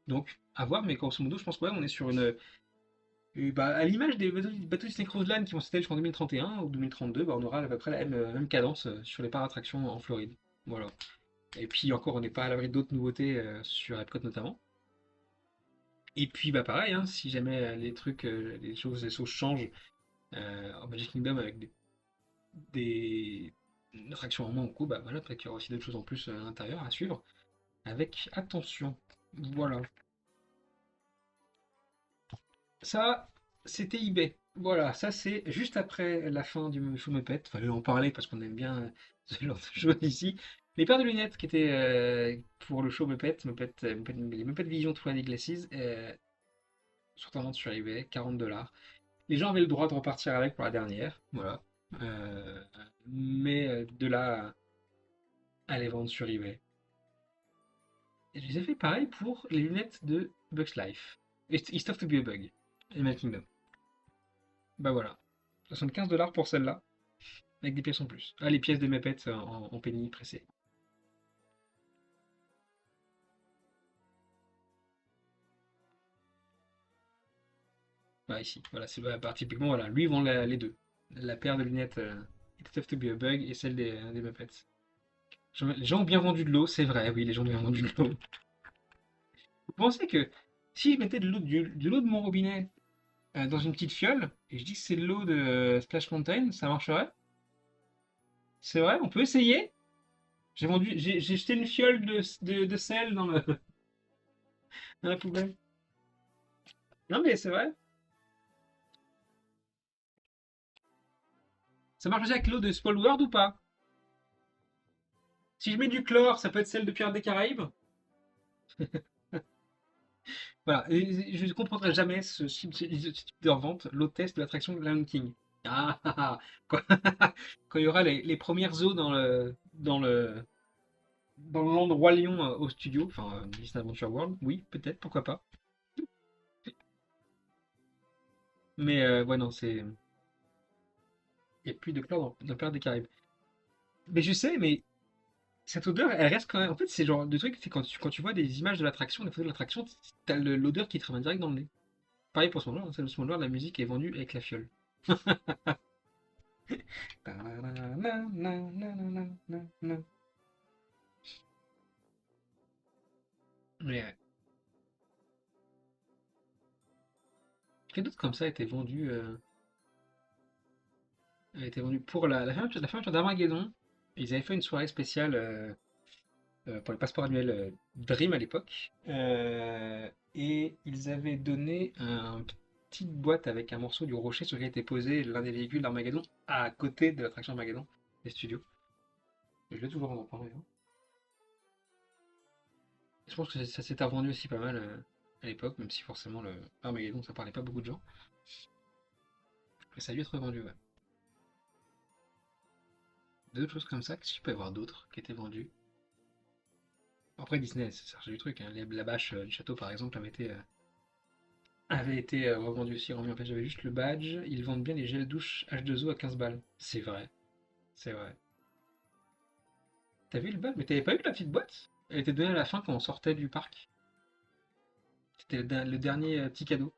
Donc, à voir, mais grosso modo, je pense qu'on est sur une. Bah, à l'image des bateaux Disney Cruise Line qui vont s'étaler jusqu'en 2031 ou 2032, bah, on aura à peu près la même cadence sur les parcs d'attractions en Floride. Voilà. Et puis encore, on n'est pas à l'abri d'autres nouveautés sur Epcot notamment. Et puis bah pareil, hein, si jamais les choses changent en Magic Kingdom avec des attractions en moins ou coup, bah voilà, peut-être qu'il y aura aussi d'autres choses en plus à l'intérieur à suivre avec attention. Voilà. Ça, c'était eBay. Voilà, ça c'est juste après la fin du show Muppet. Fallait en parler parce qu'on aime bien ce genre de choses ici. Les paires de lunettes qui étaient pour le show les Muppet Vision 3D Glasses, sont en vente sur eBay, 40 $. Les gens avaient le droit de repartir avec pour la dernière, voilà. Euh, mais de là à les vendre sur eBay. Et je les ai fait pareil pour les lunettes de Bugs Life. It's tough to be a bug. Animal Kingdom. Bah voilà. 75 $ pour celle-là, avec des pièces en plus. Ah, les pièces des Muppets en penny pressé. Bah ici, voilà, c'est bah, typiquement, voilà, lui il vend les deux. La paire de lunettes It's tough to be a bug et celle des Muppets. Les gens ont bien vendu de l'eau, c'est vrai, oui, les gens ont bien vendu de l'eau. Vous pensez que si je mettais de l'eau de mon robinet dans une petite fiole, et je dis que c'est de l'eau de Splash Mountain, ça marcherait? C'est vrai, on peut essayer? J'ai jeté une fiole de sel dans la poubelle. Non mais c'est vrai. Ça marche aussi avec l'eau de Small World ou pas? Si je mets du chlore, ça peut être celle de Pirates des Caraïbes? Voilà, et je ne comprendrai jamais ce type de revente, l'hôtesse de l'attraction Lion King. Ah, ah, ah. Quand, quand il y aura les premières eaux dans le land Roi Lion au studio, enfin Disney Adventure World, oui, peut-être, pourquoi pas. Mais ouais, non, il n'y a plus de chlore dans Pirates des Caraïbes. Mais je sais, mais cette odeur, elle reste quand même. En fait, c'est genre de truc, c'est quand tu vois des images de l'attraction, des photos de l'attraction, t'as l'odeur qui te revient direct dans le nez. Pareil pour ce moment-là, hein, ce moment-là, la musique est vendue avec la fiole. Mais quel d'autre comme ça a été vendu pour la fermeture d'Armageddon. Ils avaient fait une soirée spéciale pour les passeports annuels Dream à l'époque. Et ils avaient donné une petite boîte avec un morceau du rocher sur lequel était posé l'un des véhicules d'Armageddon à côté de l'attraction Armageddon des studios. Je l'ai toujours en parler, hein. Je pense que ça s'est revendu aussi pas mal à l'époque, même si forcément le Armageddon ça parlait pas beaucoup de gens. Mais ça a dû être revendu, ouais. D'autres choses comme ça, qu'est-ce qu'il peut y avoir d'autres qui étaient vendus? Après Disney, c'est cherché du truc, hein. La bâche du château par exemple avait été revendue aussi, remis en fait. J'avais juste le badge. Ils vendent bien les gels douche H2O à 15 balles. C'est vrai, c'est vrai. T'as vu le badge? Mais t'avais pas vu la petite boîte? Elle était donnée à la fin quand on sortait du parc. C'était le dernier petit cadeau.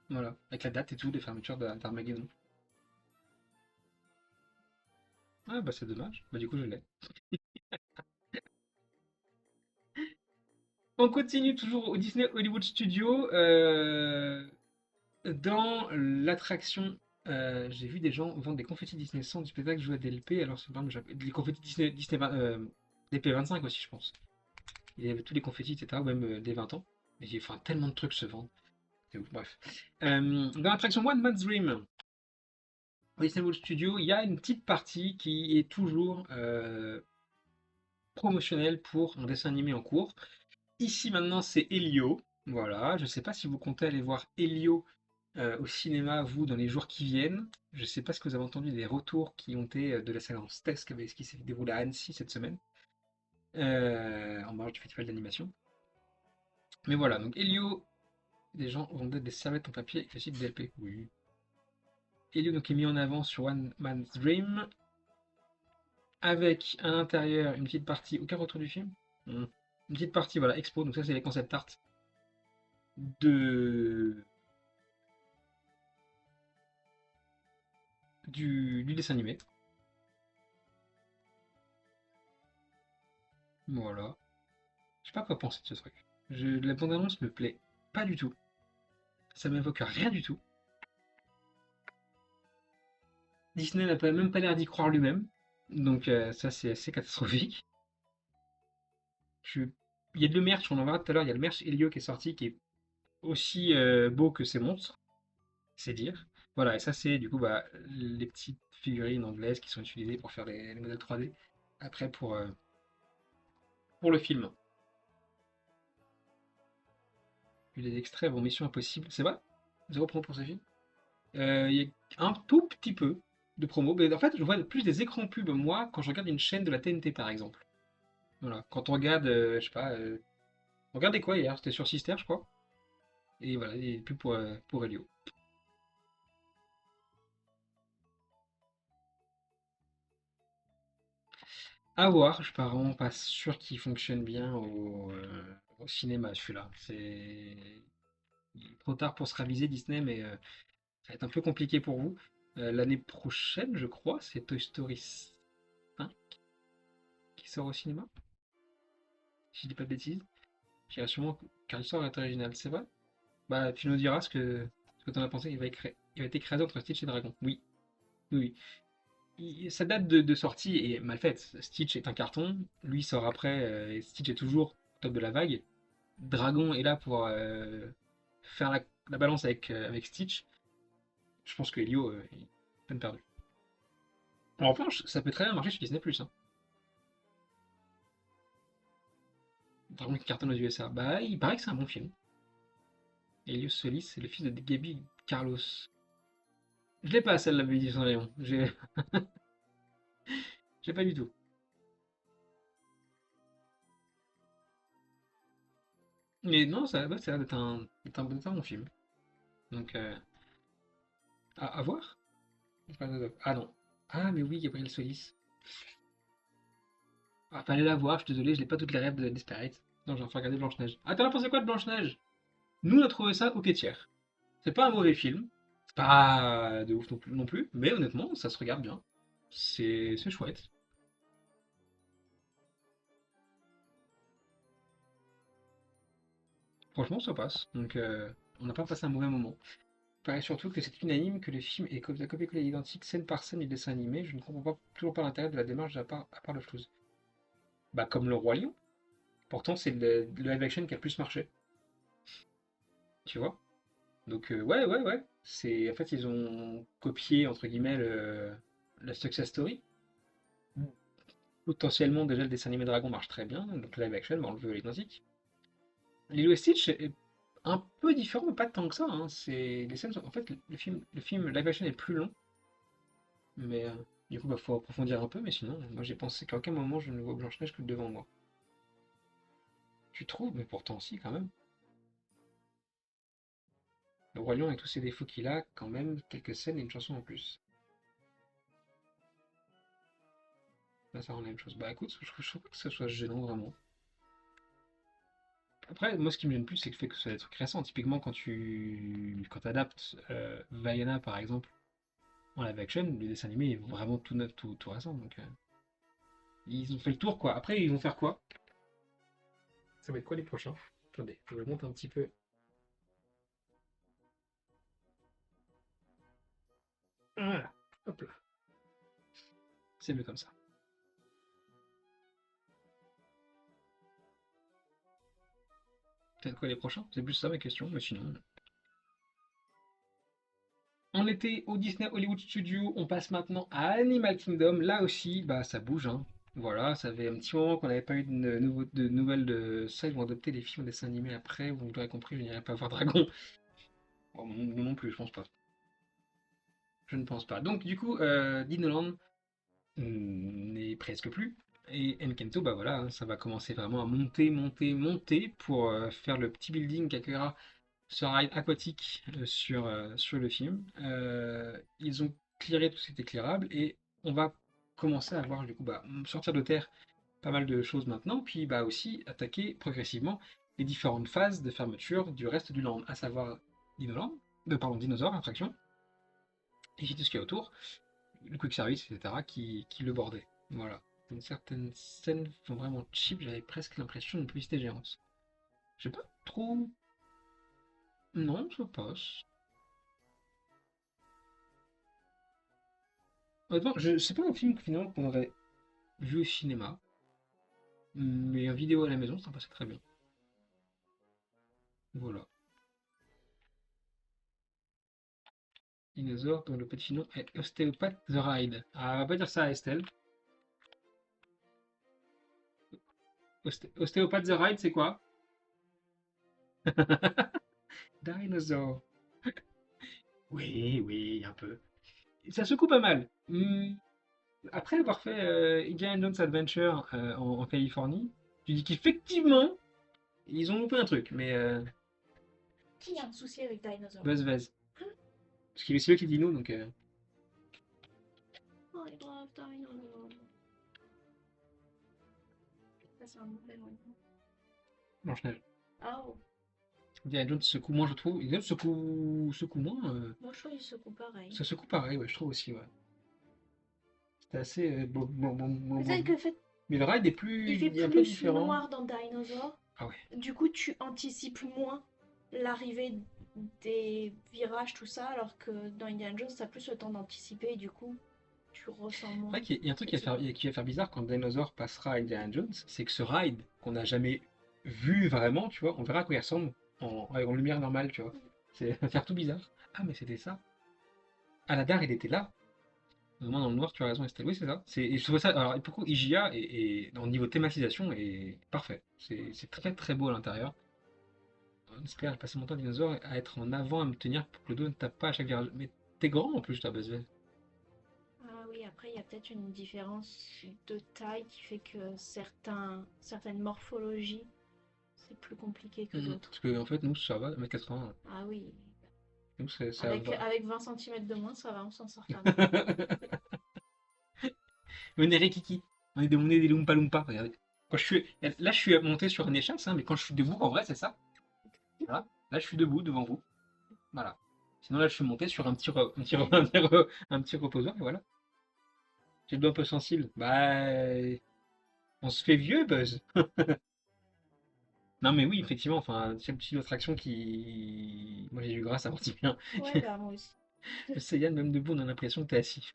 Voilà, avec la date et tout, des fermetures d'Armageddon. Ah bah c'est dommage. Bah du coup je l'ai. On continue toujours au Disney Hollywood Studio. Dans l'attraction, j'ai vu des gens vendre des confettis Disney sans du spectacle jouer à DLP. Alors c'est pas des confettis Disney DP25 aussi, je pense. Il y avait tous les confettis, etc. Ou même des 20 ans. Mais il y a enfin, tellement de trucs se vendent. C'est ouf, bref. Dans l'attraction One Man's Dream, au Disney World Studio, il y a une petite partie qui est toujours promotionnelle pour un dessin animé en cours. Ici maintenant c'est Elio. Voilà, je ne sais pas si vous comptez aller voir Elio au cinéma, vous, dans les jours qui viennent. Je ne sais pas ce que vous avez entendu des retours qui ont été de la séance test qui s'est déroulée à Annecy cette semaine, en marge du festival d'animation. Mais voilà, donc Elio, des gens vendaient des serviettes en papier avec le site DLP. Oui. Elio donc est mis en avant sur One Man's Dream, avec à l'intérieur une petite partie. Aucun retour du film? Hmm. Une petite partie, voilà, expo, donc ça c'est les concept art de, du dessin animé. Voilà. Je sais pas quoi penser de ce truc. La bande-annonce me plaît pas du tout. Ça m'évoque rien du tout. Disney n'a même pas l'air d'y croire lui-même. Donc ça c'est assez catastrophique. Je- Il y a le merch, on en verra tout à l'heure, il y a le merch Helio qui est sorti, qui est aussi beau que ses monstres, c'est dire. Voilà, et ça c'est du coup bah, les petites figurines anglaises qui sont utilisées pour faire les modèles 3D. Après pour le film. Puis les extraits vont Mission Impossible, c'est vrai? Zéro promo pour ce film? Il y a un tout petit peu de promo. Mais en fait, je vois plus des écrans pubs, moi, quand je regarde une chaîne de la TNT, par exemple. Voilà. Quand on regarde, je sais pas, on regardait quoi hier? C'était sur Sister, je crois. Et voilà, des pubs pour Helio. À voir, je suis pas vraiment pas sûr qu'il fonctionne bien au cinéma, celui-là. C'est il est trop tard pour se raviser Disney, mais ça va être un peu compliqué pour vous. L'année prochaine, je crois, c'est Toy Story 5 qui sort au cinéma, si je dis pas de bêtises. J'irais sûrement car l'histoire est originale, c'est vrai? Bah, tu nous diras ce que t'en as pensé. Il va être écrasé entre Stitch et Dragon. Oui, oui, oui. Sa date de sortie est mal faite. Stitch est un carton, lui sort après, et Stitch est toujours au top de la vague. Dragon est là pour faire la balance avec Stitch. Je pense que Helio est peine perdue. En revanche, ça peut très bien marcher sur Disney+. Hein. Dragon qui cartonne aux USA. Bah, il paraît que c'est un bon film. Helios Solis, c'est le fils de Gaby Carlos. Je l'ai pas celle-là, Bédi sans Léon. J'ai pas du tout. Mais non, ça a l'air d'être un bon film. Donc, à voir. Ah non. Ah, mais oui, Gabriel Solis. Ah, fallait la voir, je suis désolé, je n'ai pas toutes les rêves de Desperate. Non, j'ai enfin regardé Blanche-Neige. Ah, t'en as pensé quoi de Blanche-Neige? Nous, on a trouvé ça au tiers. C'est pas un mauvais film. C'est pas de ouf non plus, mais honnêtement, ça se regarde bien. C'est chouette. Franchement, ça passe. Donc, on n'a pas passé un mauvais moment. Il paraît surtout que c'est unanime que le film est copié-collé identique scène par scène du dessin animé. Je ne comprends toujours pas l'intérêt de la démarche à part le flouze. Bah, comme le Roi Lion. Pourtant, c'est le live action qui a le plus marché. Tu vois? Donc, ouais, ouais, ouais. En fait, ils ont copié, entre guillemets, la success story. Potentiellement, déjà, le dessin animé Dragon marche très bien. Donc, live action, bah, on le veut à l'identique. Lilo et Stitch est un peu différent, mais pas tant que ça. Hein. Les scènes en fait, le film live action est plus long. Mais du coup, bah, faut approfondir un peu. Mais sinon, moi, j'ai pensé qu'à aucun moment, je ne vois Blanche-Neige que devant moi. Tu trouves? Mais pourtant, si, quand même. Le Roi Lion, avec tous ses défauts qu'il a, quand même, quelques scènes et une chanson en plus. Là, ça rend la même chose. Bah écoute, je trouve pas que ce soit gênant, vraiment. Après, moi, ce qui me gêne plus, c'est le fait que ce soit des trucs récents. Typiquement, quand adaptes Vaiana, par exemple, en live action, le dessin animé est vraiment tout neuf, tout récent. Donc, ils ont fait le tour, quoi. Après, ils vont faire quoi? Ça va être quoi les prochains? Attendez, je le monte un petit peu. Voilà, hop là. C'est mieux comme ça. Peut-être quoi les prochains? C'est plus ça ma question, mais sinon. On était au Disney Hollywood Studio, on passe maintenant à Animal Kingdom. Là aussi, bah ça bouge, hein. Voilà, ça fait un petit moment qu'on n'avait pas eu de nouvelles de ça. Ils vont adopter les films et dessins animés après. Vous l'aurez compris, je n'irai pas voir Dragon. Bon, moi non plus, je pense pas. Je ne pense pas. Donc du coup, Dinoland n'est presque plus. Et Enkento, bah voilà, hein, ça va commencer vraiment à monter pour faire le petit building qu'accueillera ce ride aquatique sur le film. Ils ont clearé tout ce qui était clearable et on va commencer à voir du coup bah, sortir de terre pas mal de choses maintenant, puis bah aussi attaquer progressivement les différentes phases de fermeture du reste du land, à savoir Dinoland, pardon, Dinosaur, attraction, et tout ce qu'il y a autour, le quick service, etc., qui le bordait. Voilà. Une certaine scène sont vraiment cheap, j'avais presque l'impression d'une publicité géante. Je sais pas trop. Non, ça passe. Honnêtement, c'est pas un film finalement qu'on aurait vu au cinéma, mais en vidéo à la maison, ça passait très bien. Voilà. Dinosaure, dont le petit nom est Ostéopathe The Ride. Ah, on va pas dire ça à Estelle. Ostéopathe The Ride, c'est quoi? Dinosaur. Oui, oui, un peu. Ça secoue pas mal. Après avoir fait Indiana Jones Adventure en Californie, tu dis qu'effectivement, ils ont loupé un truc, mais Qui a un souci avec Dinosaur? Buzz Vez. Parce qu'il est aussi là qui dit nous, donc Oh, I love Dinosaur. Ça, c'est un mauvais moment. Blanche-Neige. Oh, Indiana Jones secoue moins, je trouve. Indiana Jones secoue moins. moi je trouve qu'il secoue pareil. Ça secoue pareil, ouais, je trouve aussi, ouais. C'était assez. Peut-être que fait, Mais le ride est il fait il est un peu plus différent. noir dans Dinosaur. Ah ouais. Du coup, tu anticipes moins l'arrivée des virages, tout ça, alors que dans Indiana Jones, t'as plus le temps d'anticiper et du coup, tu ressens C'est moins. vrai qu'il y a un truc qui va faire bizarre quand Dinosaur passera à Indiana Jones, c'est que ce ride qu'on n'a jamais vu vraiment, tu vois, on verra à quoi il ressemble en lumière normale, tu vois. C'est va faire tout bizarre. Ah, mais c'était ça. Ah, la dard, il était là. Vraiment dans le noir, tu as raison, Estelle. Oui, c'est ça. Et je trouve ça. Alors, pour le coup, IGA au niveau thématisation est parfait. C'est très très beau à l'intérieur. J'espère passer mon temps dinosaure à être en avant, à me tenir pour que le dos ne tape pas à chaque virage. Mais t'es grand en plus, toi, BSV. Ah oui, après, il y a peut-être une différence de taille qui fait que certaines morphologies, c'est plus compliqué que d'autres. Parce que, en fait, nous, ça va, 1m80. Ah oui, Nous, ça avec, va. avec 20 cm de moins, ça va, on s'en sort quand même. On est Rikiki. On est des Loompa Loompa. Regardez. Là, je suis monté sur une échelle, hein, mais quand je suis debout, en vrai, c'est ça. Voilà. Là, je suis debout devant vous. Voilà. Sinon, là, je suis monté sur un petit reposoir, et voilà. J'ai le dos un peu sensible. Bah, on se fait vieux, Buzz. Non, mais oui, effectivement, enfin, c'est une petite attraction qui. Moi, j'ai du gras, ça amortit bien. Ouais, bah moi aussi. Le Saiyan, même debout, on a l'impression que t'es assis.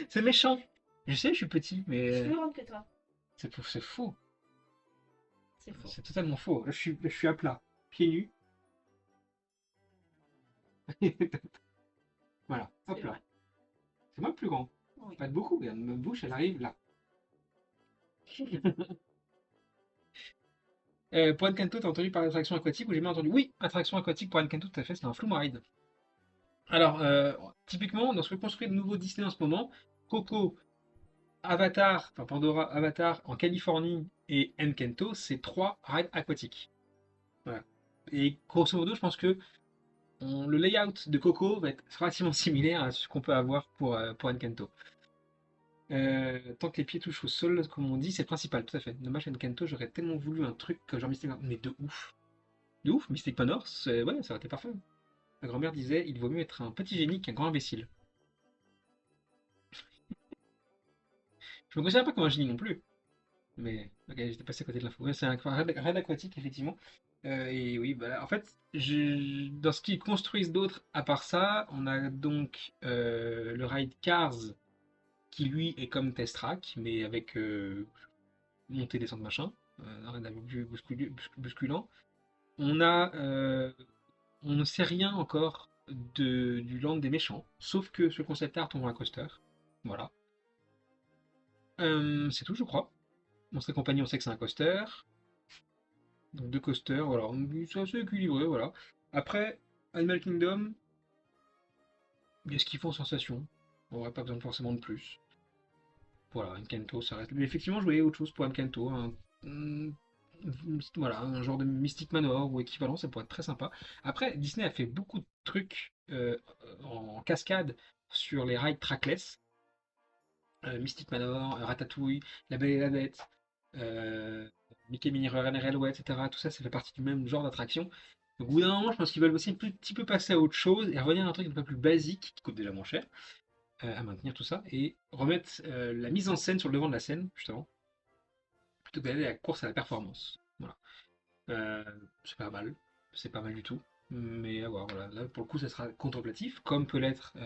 C'est méchant. Je sais, je suis petit, Je suis mais plus grande que toi. c'est faux. C'est faux. C'est totalement faux. Là, je suis à plat, pieds nus. Voilà, hop C'est là. vrai. C'est moi le plus grand. Oui. Pas de beaucoup, regarde, ma bouche, elle arrive là. Pour Encanto, t'as entendu parler d'attraction aquatique ou j'ai bien entendu? Oui, attraction aquatique pour Encanto, tout à fait, c'est un Flume Ride. Alors, typiquement, dans ce que construit de nouveau Disney en ce moment, Coco, Avatar, enfin Pandora, Avatar en Californie et Encanto, c'est trois rides aquatiques. Voilà. Et grosso modo, je pense que le layout de Coco va être relativement similaire à ce qu'on peut avoir pour Encanto. Tant que les pieds touchent au sol, comme on dit, c'est le principal, tout à fait. Dommage, Encanto, j'aurais tellement voulu un truc genre Mystic Manor. Mais de ouf. De ouf, Mystic Manor, ouais, ça aurait été parfait. Ma grand-mère disait, il vaut mieux être un petit génie qu'un grand imbécile. Je me considère pas comme un génie non plus. Mais ok, j'étais passé à côté de l'info. Ouais, c'est un raid aquatique, effectivement. Et oui, bah, en fait, dans ce qu'ils construisent d'autres, à part ça, on a donc le ride Cars, qui lui est comme Test Track, mais avec montée, descente, machin. Rien à plus bousculant. On a, on ne sait rien encore du land des méchants, sauf que ce concept art, on voit un coaster. Voilà. C'est tout, je crois. Monstre et compagnie, on sait que c'est un coaster. Donc deux coasters, voilà. C'est assez équilibré, voilà. Après, Animal Kingdom, il y a ce qu'ils font en sensation. On n'aurait pas besoin forcément de plus. Voilà, Encanto, ça reste. Mais effectivement, je voyais autre chose pour Encanto. Voilà, un genre de Mystic Manor ou équivalent, ça pourrait être très sympa. Après, Disney a fait beaucoup de trucs en cascade sur les rides trackless. Mystic Manor, Ratatouille, La Belle et la Bête, euh, Mickey Mini Railway, etc. Tout ça, ça fait partie du même genre d'attraction. Donc, au bout d'un moment, je pense qu'ils veulent aussi un petit peu passer à autre chose et revenir à un truc un peu plus basique, qui coûte déjà moins cher, à maintenir tout ça, et remettre la mise en scène sur le devant de la scène, justement, plutôt que d'aller à la course à la performance. Voilà. Euh, c'est pas mal, c'est pas mal du tout. Mais à voir, voilà. Là, pour le coup, ça sera contemplatif, comme peut l'être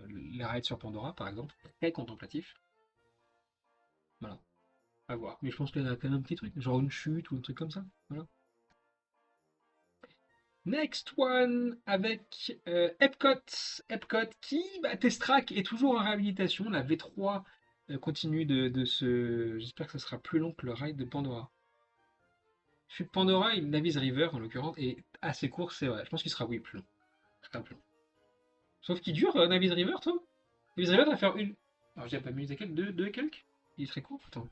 les rides sur Pandora, par exemple, très contemplatif. Voilà. À voir. Mais je pense qu'il y a quand même un petit truc, genre une chute ou un truc comme ça. Voilà. Next one avec Epcot. Epcot qui, bah, Test Track est toujours en réhabilitation. La V3 continue de se. J'espère que ça sera plus long que le ride de Pandora. Pandora, il Navis River en l'occurrence, est assez court, c'est vrai. Je pense qu'il sera, oui, plus long. Très plus long. Sauf qu'il dure, Navis River, toi. Navis River va faire une. Alors j'ai pas mis deux et quelques. Il est très court, attends.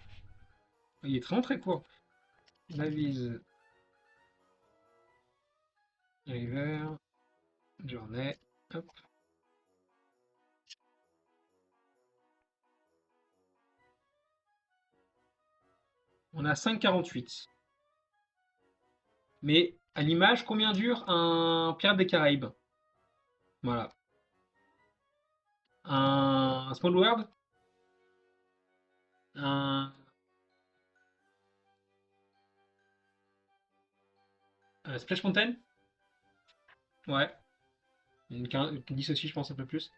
Il est vraiment très court. Navis River. Journée. Hop. On a 5,48. Mais à l'image, combien dure un Pirate des Caraïbes? Voilà. Un Small World? Un Splash Mountain? Ouais. Une 10 aussi, je pense, un peu plus.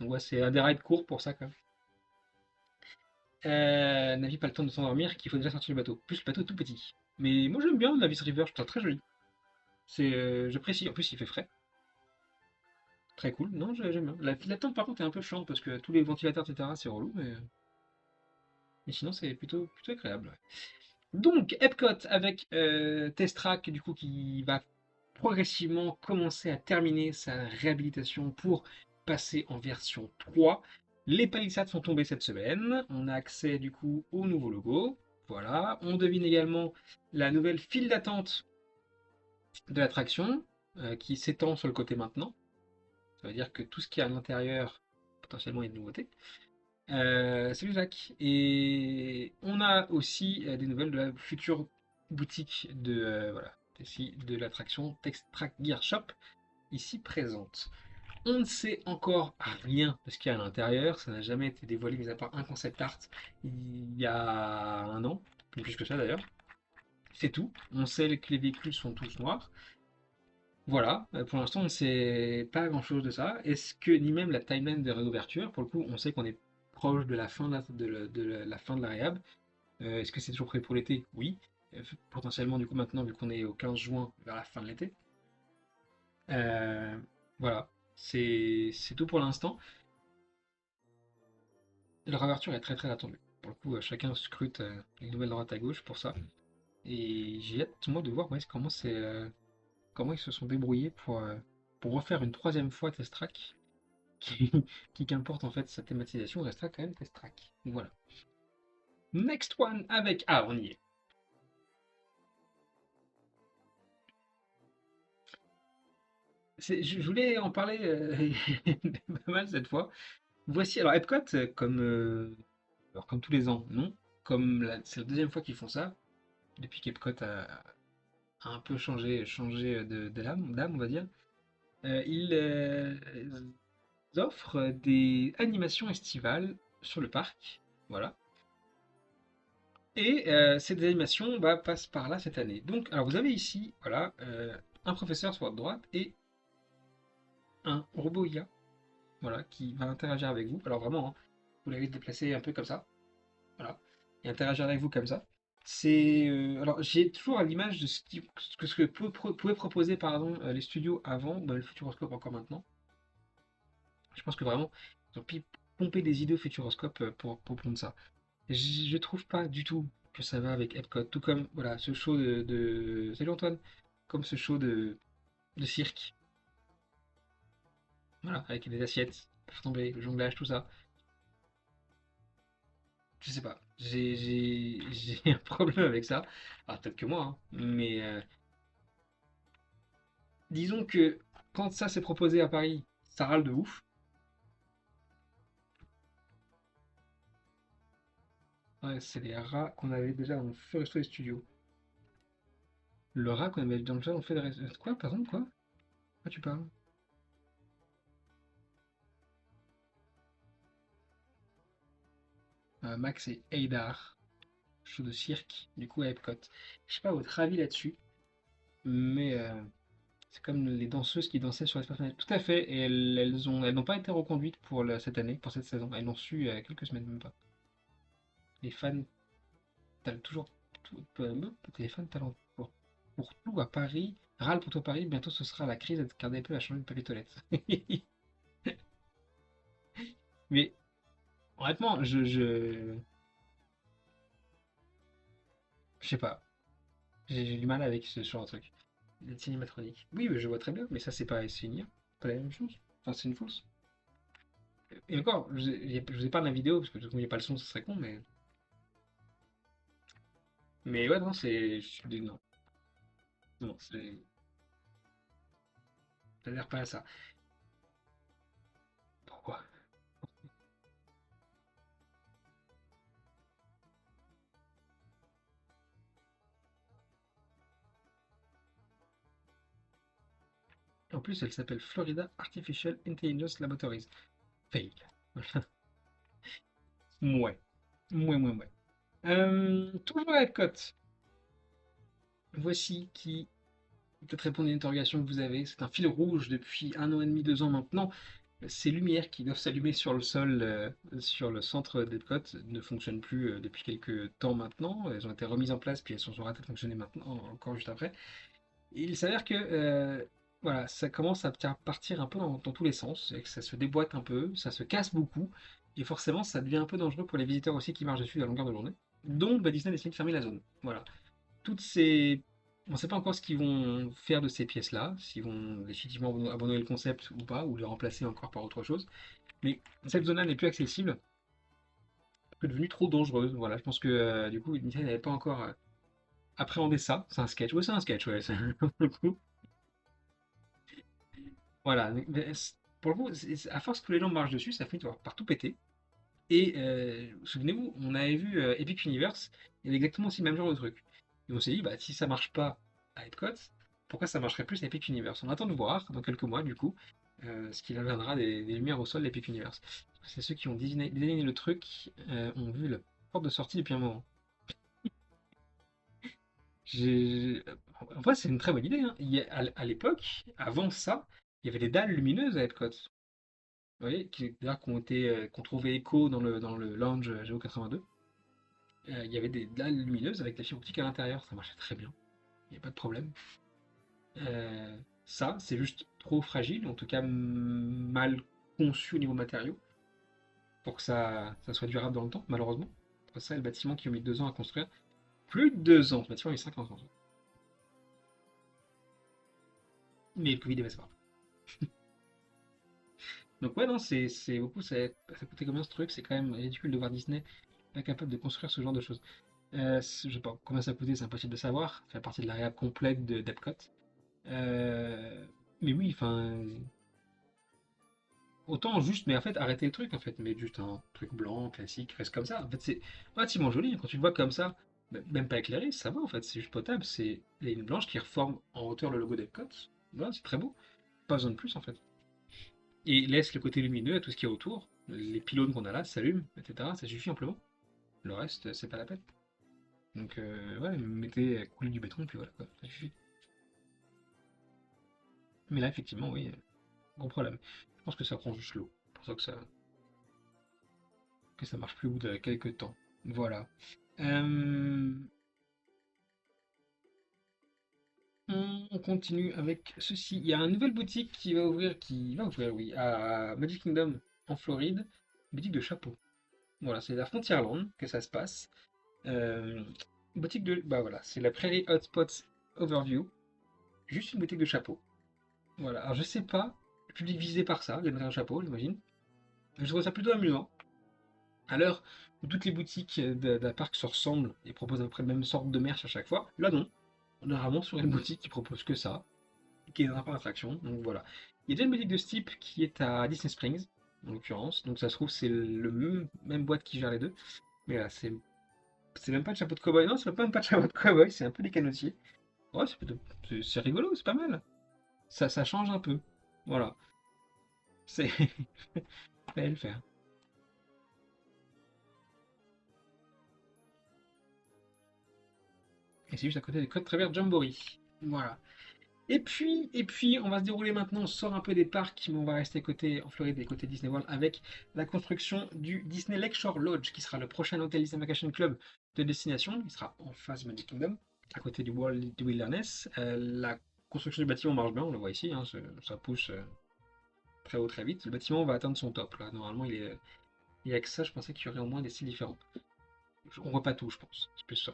Donc ouais, c'est un des rides courts pour ça, quand même. Navi pas le temps de s'endormir, qu'il faut déjà sortir le bateau. Plus le bateau est tout petit. Mais moi j'aime bien Navis River, je trouve ça très joli. J'apprécie. En plus, il fait frais. Très cool. Non, j'aime bien. La tente, par contre, est un peu chiante parce que tous les ventilateurs, etc., c'est relou, mais sinon, c'est plutôt agréable. Ouais. Donc, Epcot avec Test Track, du coup, qui va progressivement commencer à terminer sa réhabilitation pour passer en version 3. Les palissades sont tombées cette semaine. On a accès, du coup, au nouveau logo. Voilà. On devine également la nouvelle file d'attente de l'attraction qui s'étend sur le côté maintenant. Ça veut dire que tout ce qui est à l'intérieur, potentiellement, est de nouveauté. Salut Jacques. Et on a aussi des nouvelles de la future boutique voilà, ici, de l'attraction Text Track Gear Shop, ici présente. On ne sait encore rien de ce qu'il y a à l'intérieur, ça n'a jamais été dévoilé, mis à part un concept art il y a un an, plus que ça d'ailleurs. C'est tout. On sait que les véhicules sont tous noirs. Voilà, pour l'instant on ne sait pas grand-chose de ça. Est-ce que ni même la timeline de réouverture, pour le coup on sait qu'on est proche de la fin de la fin de la réhab. Est-ce que c'est toujours prêt pour l'été? Oui. Potentiellement du coup maintenant vu qu'on est au 15 juin vers la fin de l'été. Euh, voilà, c'est tout pour l'instant. La réouverture est très très attendue. Pour le coup chacun scrute les nouvelles droite à gauche pour ça. Et j'ai hâte moi de voir ouais, comment ils se sont débrouillés pour refaire une troisième fois Test Track qui, qu'importe en fait sa thématisation, restera quand même Test Track. Voilà. Next one avec. Ah, on y est. Je voulais en parler pas mal cette fois. Voici, alors Epcot, comme Alors comme tous les ans, non. C'est la deuxième fois qu'ils font ça, depuis qu'Epcot a un peu changé d'âme, on va dire. Ils offrent des animations estivales sur le parc. Voilà. Et ces animations passent par là cette année. Donc, alors vous avez ici, voilà, un professeur sur votre droite et un robot IA, voilà, qui va interagir avec vous. Alors vraiment, hein, vous l'avez déplacé un peu comme ça, voilà, et interagir avec vous comme ça. Alors j'ai toujours à l'image de ce que pouvaient proposer pardon, les studios avant, dans le Futuroscope encore maintenant. Je pense que vraiment, ils ont pompé des idées au Futuroscope pour prendre ça. Je trouve pas du tout que ça va avec Epcot, tout comme voilà ce show Salut Antoine, comme ce show de cirque, voilà, avec les assiettes, faire tomber, le jonglage, tout ça. Je sais pas, j'ai un problème avec ça. Alors peut-être que moi, hein, mais disons que quand ça s'est proposé à Paris, ça râle de ouf. Ouais, c'est les rats qu'on avait déjà dans le Feu Resto et Studio. Le rat qu'on avait déjà dans le Feu Resto. Quoi, pardon, quoi? Quoi tu parles? Max et Eidar, show de cirque, du coup à Epcot. Je sais pas votre avis là-dessus, mais c'est comme les danseuses qui dansaient sur l'espace naturel. Tout à fait, et elles n'ont pas été reconduites pour cette année, pour cette saison. Elles l'ont su il y a quelques semaines, même pas. Les fans, toujours les fans talent pour tout à Paris. Râle pour toi Paris, bientôt ce sera la crise car DP a changé de papier toilette. Mais honnêtement, je sais pas. J'ai du mal avec ce genre de truc. Les cinématroniques. Oui, mais je vois très bien, mais ça c'est pas une IA, pas la même chose. Enfin, c'est une fausse. Et encore, je vous ai pas de la vidéo, parce que comme il n'y a pas le son, ce serait con, mais ouais, non, non, non, ça a l'air pas à ça. Pourquoi? En plus, elle s'appelle Florida Artificial Intelligence Laboratories. Fail. Mouais. Mouais, mouais, mouais. Toujours à Epcot. Voici qui peut-être répondre à une interrogation que vous avez. C'est un fil rouge depuis 1 an et demi, 2 ans maintenant. Ces lumières qui doivent s'allumer sur le sol, sur le centre d'Epcot, ne fonctionnent plus depuis quelques temps maintenant. Elles ont été remises en place, puis elles sont arrêtées de fonctionner maintenant, encore juste après. Et il s'avère que voilà, ça commence à partir un peu dans tous les sens, et que ça se déboîte un peu, ça se casse beaucoup, et forcément ça devient un peu dangereux pour les visiteurs aussi qui marchent dessus à longueur de journée. Donc Disney décide de fermer la zone. Voilà. Toutes ces... On ne sait pas encore ce qu'ils vont faire de ces pièces-là, s'ils vont définitivement abandonner le concept ou pas, ou les remplacer encore par autre chose. Mais cette zone-là n'est plus accessible, est devenue trop dangereuse. Voilà, je pense que du coup, Disney n'avait pas encore appréhendé ça. C'est un sketch. Ouais, c'est un sketch, ouais. Pour le coup. Voilà. Pour le coup, à force que les gens marchent dessus, ça finit par tout péter. Et souvenez-vous, on avait vu Epic Universe, il y avait exactement aussi le même genre de truc. Et on s'est dit, bah, si ça marche pas à Epcot, pourquoi ça marcherait plus à Epic Universe? On attend de voir dans quelques mois, du coup, ce qu'il adviendra des lumières au sol d'Epic Universe. C'est ceux qui ont designé le truc, ont vu la porte de sortie depuis un moment. J'ai- En vrai, c'est une très bonne idée, hein. À l'époque, avant ça, il y avait des dalles lumineuses à Epcot. Vous voyez, d'ailleurs, qu'on trouvait écho dans le lounge Géo 82. Il y avait des dalles lumineuses avec la fibre optique à l'intérieur, ça marchait très bien, il n'y a pas de problème. Ça, c'est juste trop fragile, en tout cas mal conçu au niveau matériaux, pour que ça soit durable dans le temps, malheureusement. Entre ça et le bâtiment qui a mis 2 ans à construire, plus de 2 ans, ce bâtiment a mis 50 ans. Mais le Covid est passé par là. Donc ouais, non, c'est beaucoup, ça coûtait combien ce truc? C'est quand même ridicule de voir Disney incapable de construire ce genre de choses. Je sais pas combien ça coûtait, c'est impossible de savoir. Ça fait partie de la réhab complète d'Epcot. Euh, mais oui, enfin, autant juste, mais en fait, arrêter le truc, en fait, mais juste un truc blanc, classique, reste comme ça. En fait, c'est relativement joli, hein. Quand tu le vois comme ça, même pas éclairé, ça va, en fait, c'est juste potable. C'est les lignes blanches qui reforment en hauteur le logo d'Epcot. Voilà, c'est très beau. Pas besoin de plus, en fait. Et laisse le côté lumineux à tout ce qui est autour. Les pylônes qu'on a là s'allument, etc. Ça suffit amplement. Le reste, c'est pas la peine. Donc, ouais, mettez couler du béton, puis voilà, quoi. Ça suffit. Mais là, effectivement, oui, gros problème. Je pense que ça prend juste l'eau. C'est pour ça que ça marche plus au bout de quelques temps. Voilà. Euh, on continue avec ceci. Il y a une nouvelle boutique qui va ouvrir, oui, à Magic Kingdom en Floride. Boutique de chapeaux. Voilà, c'est la Frontierland que ça se passe. Euh, boutique de, bah voilà, c'est la Prairie Hotspots Overview. Juste une boutique de chapeaux. Voilà. Alors je sais pas, le public visé par ça, j'aimerais un chapeau, j'imagine. Je trouve ça plutôt amusant. À l'heure où toutes les boutiques d'un parc se ressemblent et proposent à peu près la même sorte de merch à chaque fois, là non. On est vraiment sur une boutique qui propose que ça, qui est dans un parc d'attraction. Donc voilà. Il y a déjà une boutique de ce type qui est à Disney Springs, en l'occurrence. Donc ça se trouve, c'est le même boîte qui gère les deux. Mais là, c'est même pas de chapeau de cowboy. Non, c'est même pas de chapeau de cowboy, c'est un peu des canotiers. Ouais, c'est rigolo, c'est pas mal. Ça change un peu. Voilà. C'est. Fallait le faire. Et c'est juste à côté des Côtes Travers Jamboree. Voilà. Et puis, on va se dérouler maintenant, on sort un peu des parcs, mais on va rester côté, en Floride et côté Disney World avec la construction du Disney Lakeshore Lodge, qui sera le prochain hôtel Disney Vacation Club de destination. Il sera en face de Magic Kingdom, à côté du World Wilderness. La construction du bâtiment marche bien, on le voit ici, hein, ça pousse très haut très vite. Le bâtiment va atteindre son top, là. Normalement, il y a que ça, je pensais qu'il y aurait au moins des styles différents. On voit pas tout, je pense, c'est plus ça.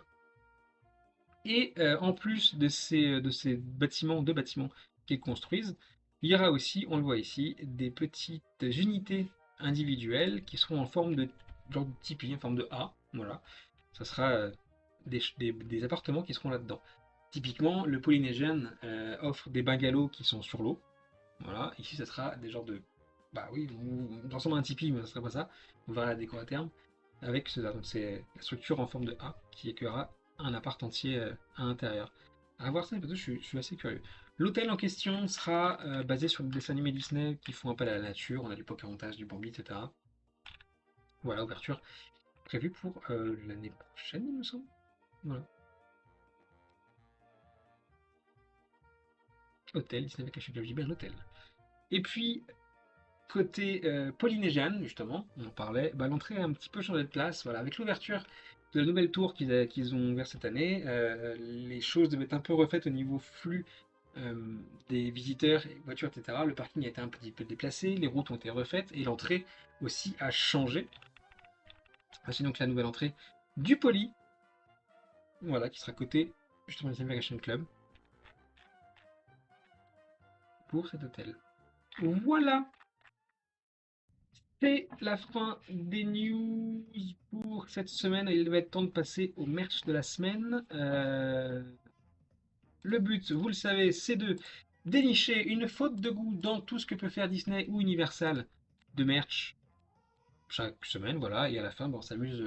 Et en plus de ces bâtiments, deux bâtiments qu'ils construisent, il y aura aussi, on le voit ici, des petites unités individuelles qui seront en forme de genre de tipi, en forme de A. Voilà. Ça sera des appartements qui seront là-dedans. Typiquement, le Polynesian offre des bungalows qui sont sur l'eau. Voilà. Ici, ça sera des genres de. Bah oui, ça ressemble à un tipi, mais ça serait pas ça. On verra la déco à terme. Avec donc c'est la structure en forme de A qui accueillera un appart entier à l'intérieur. À voir ça, parce que je suis assez curieux. L'hôtel en question sera basé sur des dessins animés Disney qui font appel à la nature. On a du Pocahontas, du Bambi, etc. Voilà, ouverture prévue pour l'année prochaine, il me semble. Voilà. Hôtel, Disney Vacation Club JB, un hôtel. Et puis, côté Polynesian, justement, on en parlait, bah, l'entrée a un petit peu changé de place. Voilà, avec l'ouverture de la nouvelle tour qu'ils ont ouvert cette année, les choses devaient être un peu refaites au niveau flux des visiteurs, et voitures, etc. Le parking a été un petit peu déplacé, les routes ont été refaites et l'entrée aussi a changé. Voici donc la nouvelle entrée du Poly, voilà, qui sera côté justement du Vacation Club pour cet hôtel. Voilà, c'est la fin des news pour cette semaine. Il va être temps de passer au merch de la semaine. Le but, vous le savez, c'est de dénicher une faute de goût dans tout ce que peut faire Disney ou Universal de merch chaque semaine. Voilà, et à la fin, bon, on s'amuse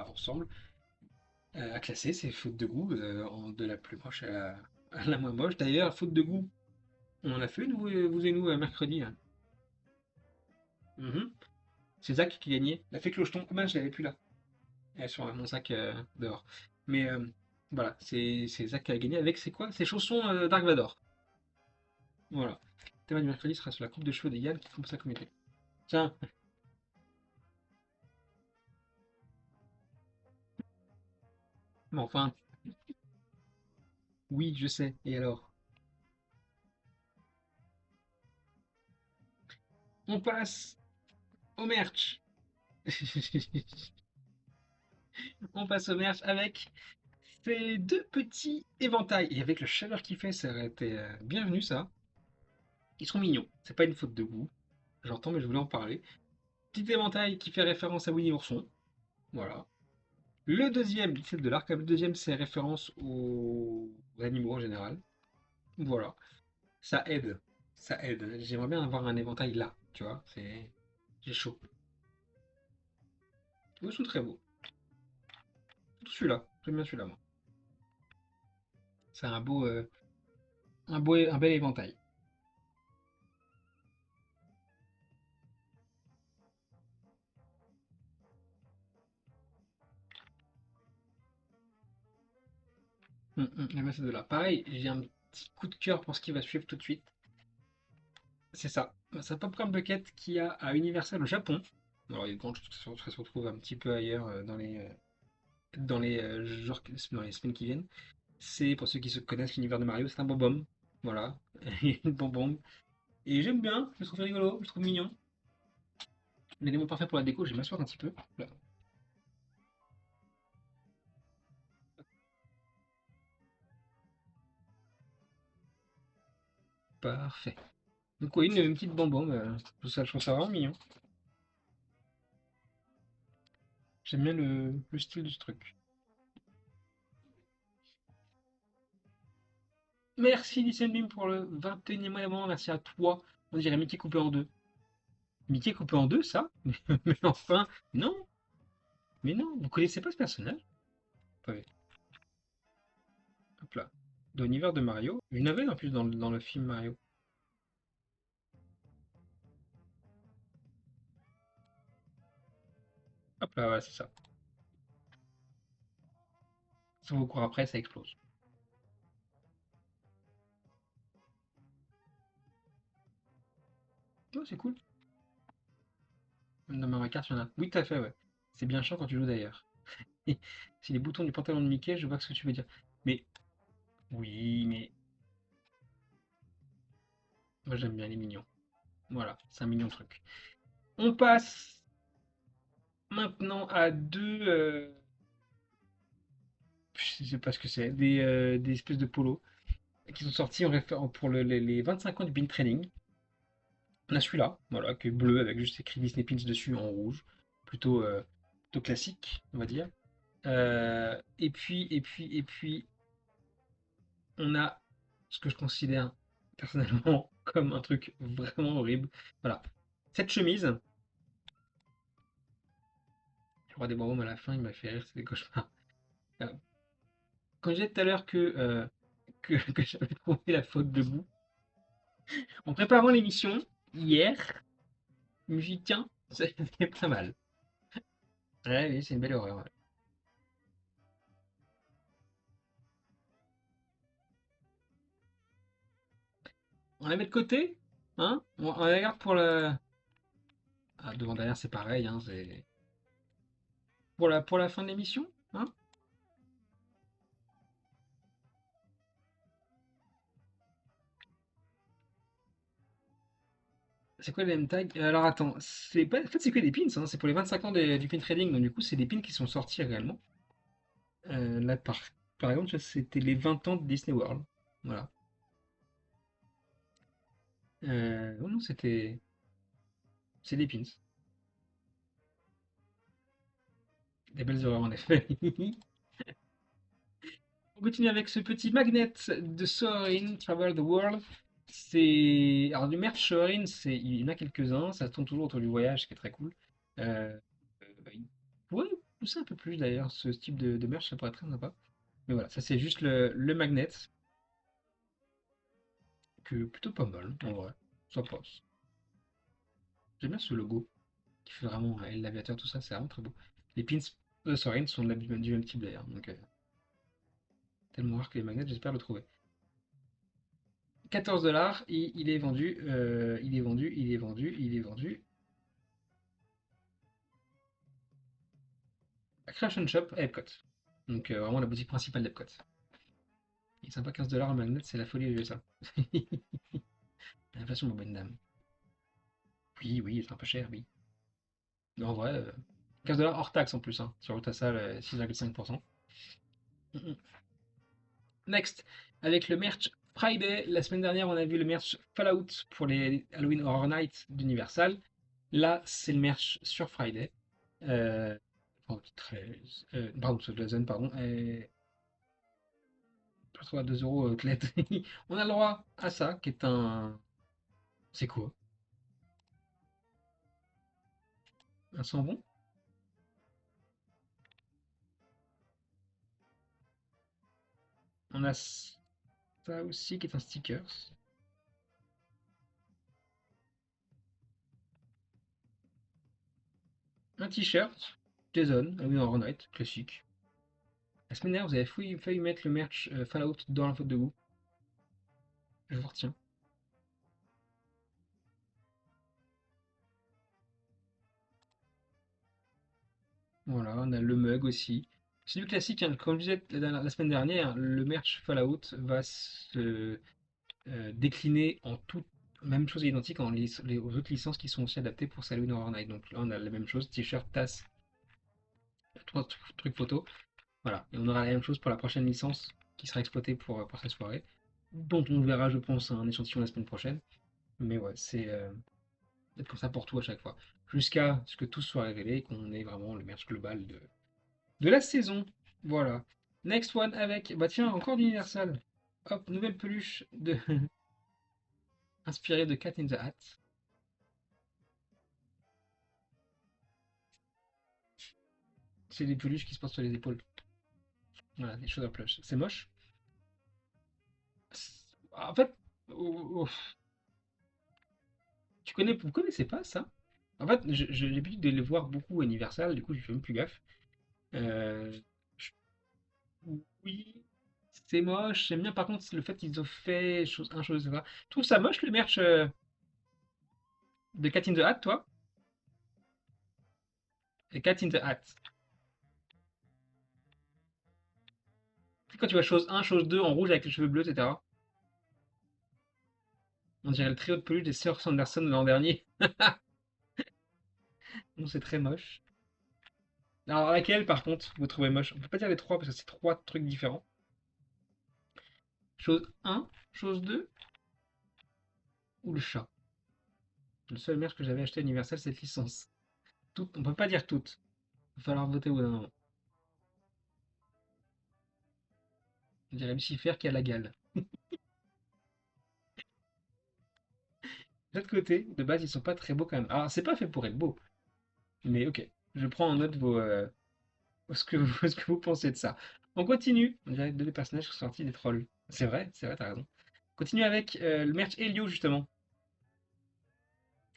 ensemble à classer ces fautes de goût de la plus moche à la moins moche. D'ailleurs, faute de goût, on en a fait une, vous et nous, mercredi, hein. Mhm. C'est Zach qui gagnait. La fée clocheton. Comment je l'avais plus là? Elle est sur mon sac dehors. Mais voilà, c'est Zach qui a gagné avec ses chaussons Dark Vador. Voilà. Le thème du mercredi sera sur la coupe de cheveux des Yann qui font sa communauté. Tiens, mais enfin, oui, je sais. Et alors? On passe au merch. On passe au merch avec ces deux petits éventails. Et avec le chaleur qu'il fait, ça aurait été bienvenu ça. Ils sont mignons. C'est pas une faute de goût. J'entends, mais je voulais en parler. Petit éventail qui fait référence à Winnie l'ourson. Voilà. Le deuxième, 17 $. Le deuxième, c'est référence aux animaux en général. Voilà. Ça aide. Ça aide. J'aimerais bien avoir un éventail là, tu vois. J'ai chaud. Ils sont très beaux. Tout celui-là. J'aime bien celui-là, moi. C'est un bel éventail. Et ben, c'est de là. Pareil, j'ai un petit coup de cœur pour ce qui va suivre tout de suite. C'est ça. C'est un Popcorn Bucket qui a à Universal au Japon. Alors, il y a de grandes chances que ça se retrouve un petit peu ailleurs dans les semaines qui viennent. C'est, pour ceux qui se connaissent l'univers de Mario, c'est un bonbon. Voilà. Une bonbon. Et j'aime bien, je trouve rigolo, je trouve mignon. L'élément parfait pour la déco, je vais m'asseoir un petit peu. Là. Parfait. Donc oui, une petite bonbon, tout ça, je trouve ça vraiment mignon. J'aime bien le style de ce truc. Merci Disney pour le 21e abonnement, merci à toi. On dirait Mickey coupé en deux. Mickey coupé en deux, ça? Mais enfin, non, mais non, vous connaissez pas ce personnage? Ouais, hop là. De l'univers de Mario. Il y en avait en plus dans le film Mario. Hop là, ouais, c'est ça. Ça vous court après, ça explose. Oh, c'est cool. Dans Mario Kart, il y en a. Oui, tout à fait, ouais. C'est bien chiant quand tu joues d'ailleurs. Si les boutons du pantalon de Mickey, je vois ce que tu veux dire. Mais, oui, mais moi j'aime bien les mignons. Voilà, c'est un mignon truc. On passe maintenant à je sais pas ce que c'est, des espèces de polos qui sont sortis pour les 25 ans du Bean Training. On a celui-là, voilà, qui est bleu avec juste écrit Disney Pins dessus en rouge. Plutôt, plutôt classique, on va dire. Et puis, on a ce que je considère personnellement comme un truc vraiment horrible. Voilà. Cette chemise, le roi des bonbons à la fin, il m'a fait rire, c'est des cauchemars. Euh, Quand j'ai dit tout à l'heure que j'avais trouvé la faute de goût, en préparant l'émission, hier, je me suis dit, tiens, c'est pas mal. Ouais, oui, c'est une belle horreur. Ouais. On la met de côté, hein? On la garde pour le. Ah, devant derrière, c'est pareil, hein, c'est pour la fin de l'émission, hein? C'est quoi les M-Tag? Alors attends, c'est pas... en fait c'est que des pins, hein, c'est pour les 25 ans du pin trading, donc du coup c'est des pins qui sont sortis réellement. Là par exemple, ça, c'était les 20 ans de Disney World. Voilà. Oh non, c'est des pins. Des belles horreurs en effet. On continue avec ce petit magnet de Soarin' Travel the World. C'est. Alors du merch Soarin', il y en a quelques-uns, ça tourne toujours autour du voyage, ce qui est très cool. Euh, il pourrait pousser un peu plus d'ailleurs, ce type de merch, ça pourrait être très sympa. Mais voilà, ça c'est juste le magnet, que plutôt pas mal, en vrai. Ça passe. J'aime bien ce logo, qui fait vraiment l'aviateur, tout ça, c'est vraiment très beau. Les pins de Soarin' sont du même type d'ailleurs, donc tellement rare que les magnets, j'espère le trouver. 14 $, il est vendu, il est vendu, il est vendu, il est vendu à Creation Shop à Epcot. Donc vraiment la boutique principale d'Epcot. Il est sympa, 15 $ un magnet, c'est la folie de ça. L'inflation, ma bonne dame. Oui, oui, c'est un peu cher, oui. Mais en vrai, 15 $ hors taxe en plus, hein, sur ta salle, 6,5%. Next, avec le merch Friday, la semaine dernière on a vu le merch Fallout pour les Halloween Horror Nights d'Universal. Là, c'est le merch sur Friday. Euh, oh, 13, pardon, sur la zone, pardon. Je retrouve à 2 euros Clette. On a le droit à ça, qui est un. C'est quoi? Un sang bon. On a ça aussi qui est un sticker. Un t-shirt. Jason, ah oui, en Night, classique. La semaine dernière, vous avez failli mettre le merch Fallout dans la faute de goût. Je vous retiens. Voilà, on a le mug aussi. C'est du classique, hein. Comme je disais la semaine dernière, le merch Fallout va se décliner en tout, même chose identique aux autres licences qui sont aussi adaptées pour Halloween Horror Night. Donc là, on a la même chose, t-shirt, tasse, trois trucs photos. Voilà, et on aura la même chose pour la prochaine licence qui sera exploitée pour cette soirée, dont on verra, je pense, un échantillon la semaine prochaine. Mais ouais, c'est peut-être comme ça pour tout à chaque fois. Jusqu'à ce que tout soit révélé et qu'on ait vraiment le merch global de la saison. Voilà. Next one avec, bah tiens, encore d'Universal. Hop, nouvelle peluche inspirée de Cat in the Hat. C'est des peluches qui se portent sur les épaules. Voilà, des choses à plush. C'est moche. En fait, oh, oh, vous connaissez pas ça? En fait, j'ai l'habitude de les voir beaucoup à Universal, du coup, je fais même plus gaffe. Euh, je- oui, c'est moche. J'aime bien, par contre, le fait qu'ils ont fait chose, etc. Tu trouves ça moche le merch de Cat in the Hat, toi? Et Cat in the Hat. Quand tu vois chose 1, chose 2 en rouge avec les cheveux bleus, etc. On dirait le trio de peluche des sœurs Sanderson de l'an dernier. Non, c'est très moche. Alors, laquelle, par contre, vous trouvez moche? On peut pas dire les trois parce que c'est trois trucs différents. Chose 1, chose 2 ou le chat? Le seul merch que j'avais acheté à Universal, c'est licence. Toutes, on peut pas dire toutes. Il va falloir voter au bout d'un moment. On dirait Lucifer qui a la gale. De l'autre côté, de base, ils sont pas très beaux quand même. Alors, c'est pas fait pour être beau. Mais ok, je prends en note ce que vous pensez de ça. On continue. On dirait deux personnages qui sont sortis des trolls. C'est vrai, t'as raison. On continue avec le merch Helio, justement.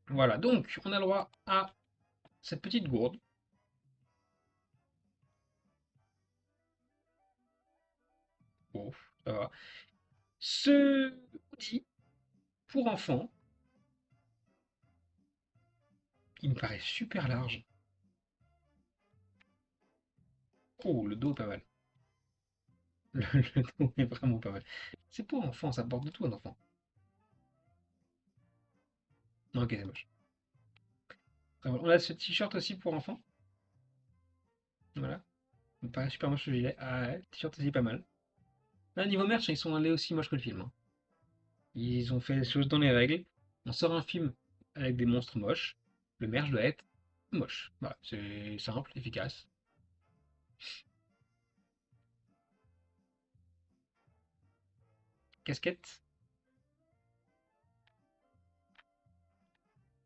Voilà, donc, on a le droit à cette petite gourde. Oh, ça va. Ce outil pour enfants, il me paraît super large. Oh, le dos est pas mal. Le dos est vraiment pas mal. C'est pour enfants, ça porte de tout un enfant. Non, ok, c'est moche. Très bon. On a ce t-shirt aussi pour enfants. Voilà. Il me paraît super moche ce gilet. Ah ouais, t-shirt aussi pas mal. Là, niveau merch, ils sont allés aussi moches que le film, hein. Ils ont fait les choses dans les règles. On sort un film avec des monstres moches. Le merch doit être moche. Voilà, c'est simple, efficace. Casquette,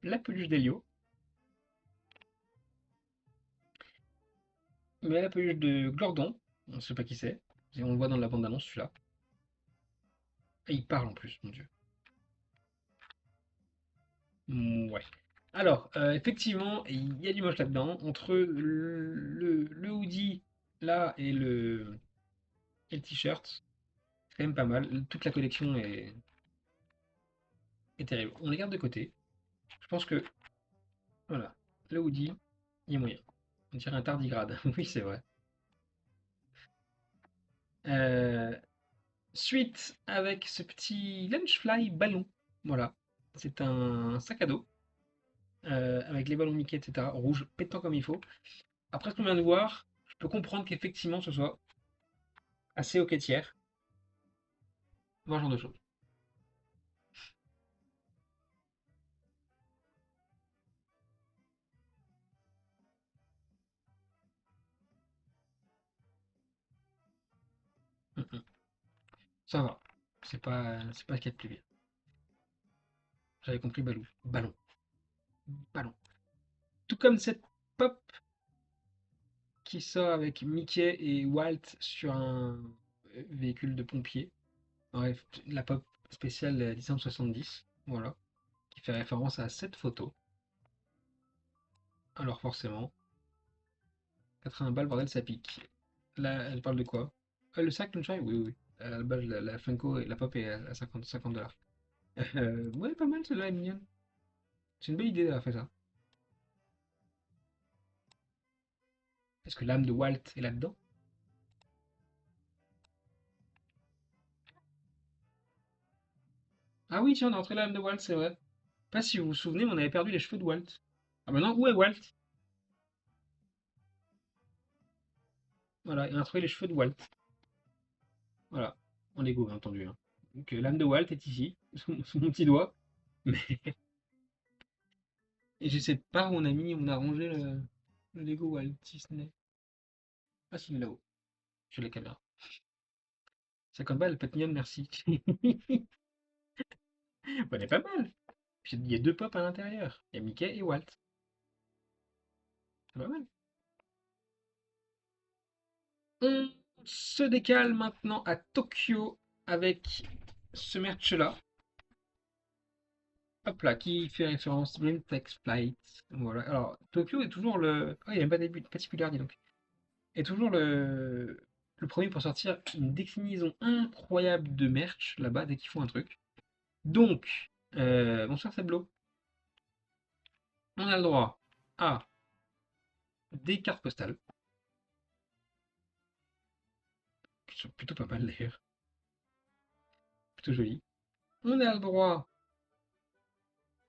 la peluche d'Elio. Mais la peluche de Glordon. On ne sait pas qui c'est. Et on le voit dans la bande-annonce, celui-là. Et il parle en plus, mon dieu. Ouais. Alors, effectivement, il y a du moche là-dedans. Entre le hoodie, là, et le t-shirt, c'est quand même pas mal. Toute la collection est terrible. On les garde de côté. Je pense que, voilà, le hoodie, il y a moyen. On dirait un tardigrade. Oui, c'est vrai. Euh, Suite avec ce petit Lunchfly ballon. Voilà. C'est un sac à dos avec les ballons Mickey, etc. Rouge, pétant comme il faut. Après ce qu'on vient de voir, je peux comprendre qu'effectivement ce soit assez au tiers. Voir ce genre de choses. Mm, mm. Ça va. C'est pas ce qu'il y a de plus bien. J'avais compris ballon. Ballon. Ballon. Tout comme cette. Pop qui sort avec Mickey et Walt sur un véhicule de pompier. Bref, la pop spéciale licence 70, voilà, qui fait référence à cette photo. Alors forcément, 80 balles, bordel, ça pique. Là, elle parle de quoi? Le sac Moonshine? Oui, oui. À la base, la Funko et la pop est à 50 $. Ouais, pas mal, celle-là est mignonne. C'est une belle idée d'avoir fait ça. Est-ce que l'âme de Walt est là-dedans? Ah oui, tiens, on a entré l'âme de Walt, c'est vrai. Pas si vous vous souvenez, mais on avait perdu les cheveux de Walt. Ah maintenant, où est Walt? Voilà, et on a trouvé les cheveux de Walt. Voilà, en Lego, bien entendu, hein. Donc l'âme de Walt est ici, sous mon petit doigt. Mais et je sais pas où on a rangé le Lego Walt Disney. Ah si, il est là-haut, sur les caméras. 50 balles, pas de mignonne, merci. Bon, elle est pas mal. Puis il y a deux pop à l'intérieur. Il y a Mickey et Walt. C'est pas mal. On se décale maintenant à Tokyo avec ce merch-là. Hop là, qui fait référence Dream Text Flight. Voilà. Alors, Tokyo est toujours le. Ah, il n'y a même pas de particulier, dis donc. Est toujours le premier pour sortir une déclinaison incroyable de merch là-bas dès qu'ils font un truc. Donc, bonsoir Sablo. On a le droit à des cartes postales, qui sont plutôt pas mal d'ailleurs, plutôt jolies. On a le droit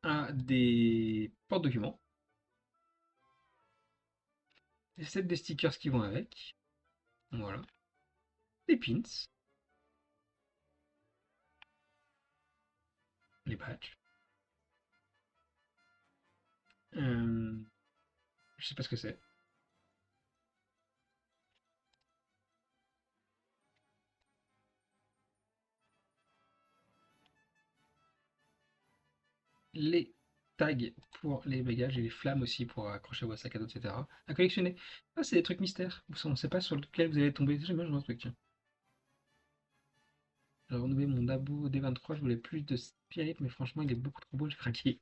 à des porte-documents, des sets de stickers qui vont avec. Voilà. Des pins, les badges. Euh, je sais pas ce que c'est. Les tags pour les bagages et les flammes aussi pour accrocher à vos sacs à dos, etc. À collectionner. Ah, c'est des trucs mystères. On ne sait pas sur lequel vous allez tomber. J'aime bien ce genre de truc, tiens. J'ai renouvelé mon Dabo D23, je voulais plus de Spirit, mais franchement, il est beaucoup trop beau, j'ai craqué.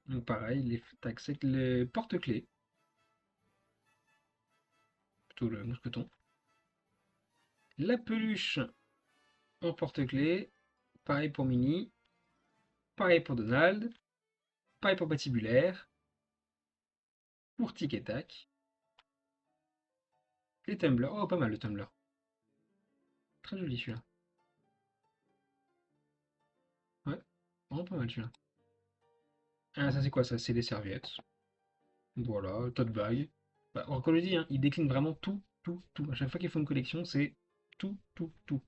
Donc pareil, les tags, c'est les porte-clés, plutôt le mousqueton. La peluche en porte-clés, pareil pour Minnie, pareil pour Donald, pareil pour Patibulaire, pour Tic et Tac. Les tumblers, oh pas mal le tumbler. Très joli celui-là. Ouais, vraiment pas mal celui-là. Ah ça c'est quoi ça? C'est des serviettes. Voilà, tote bag. Bah, comme je dis, hein, il décline vraiment tout, tout, tout. À chaque fois qu'il faut une collection, c'est tout, tout, tout.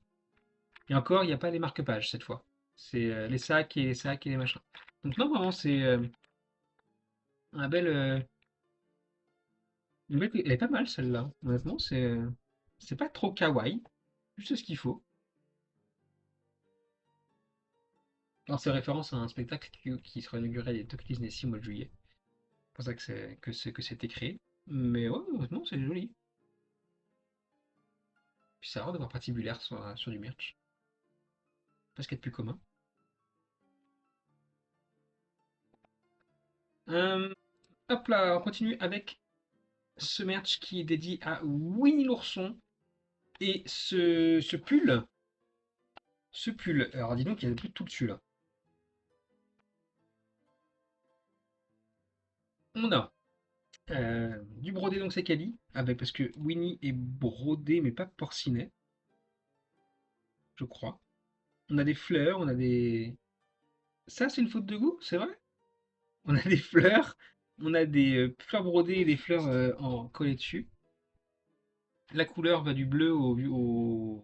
Et encore, il n'y a pas les marque-pages cette fois. C'est les sacs et les machins. Donc non, vraiment, c'est un bel, elle est pas mal celle-là. Honnêtement, c'est pas trop kawaii, juste ce qu'il faut. Alors c'est référence à un spectacle qui sera inauguré les Tokyo Disney Sea au mois de juillet. C'est pour ça que c'était créé. Mais ouais, honnêtement, c'est joli. Puis c'est rare de voir Patibulaire sur du merch. Pas ce qu'il y a de plus commun. Euh, hop là, on continue avec ce merch qui est dédié à Winnie l'ourson. Et ce pull, alors dis donc, il y a plus de tout dessus là. On a du brodé, donc c'est Cali, avec, parce que Winnie est brodé, mais pas porcinet, je crois. On a des fleurs, on a des. Ça, c'est une faute de goût, c'est vrai? On a des fleurs, on a des fleurs brodées et des fleurs en collées dessus. La couleur va du bleu au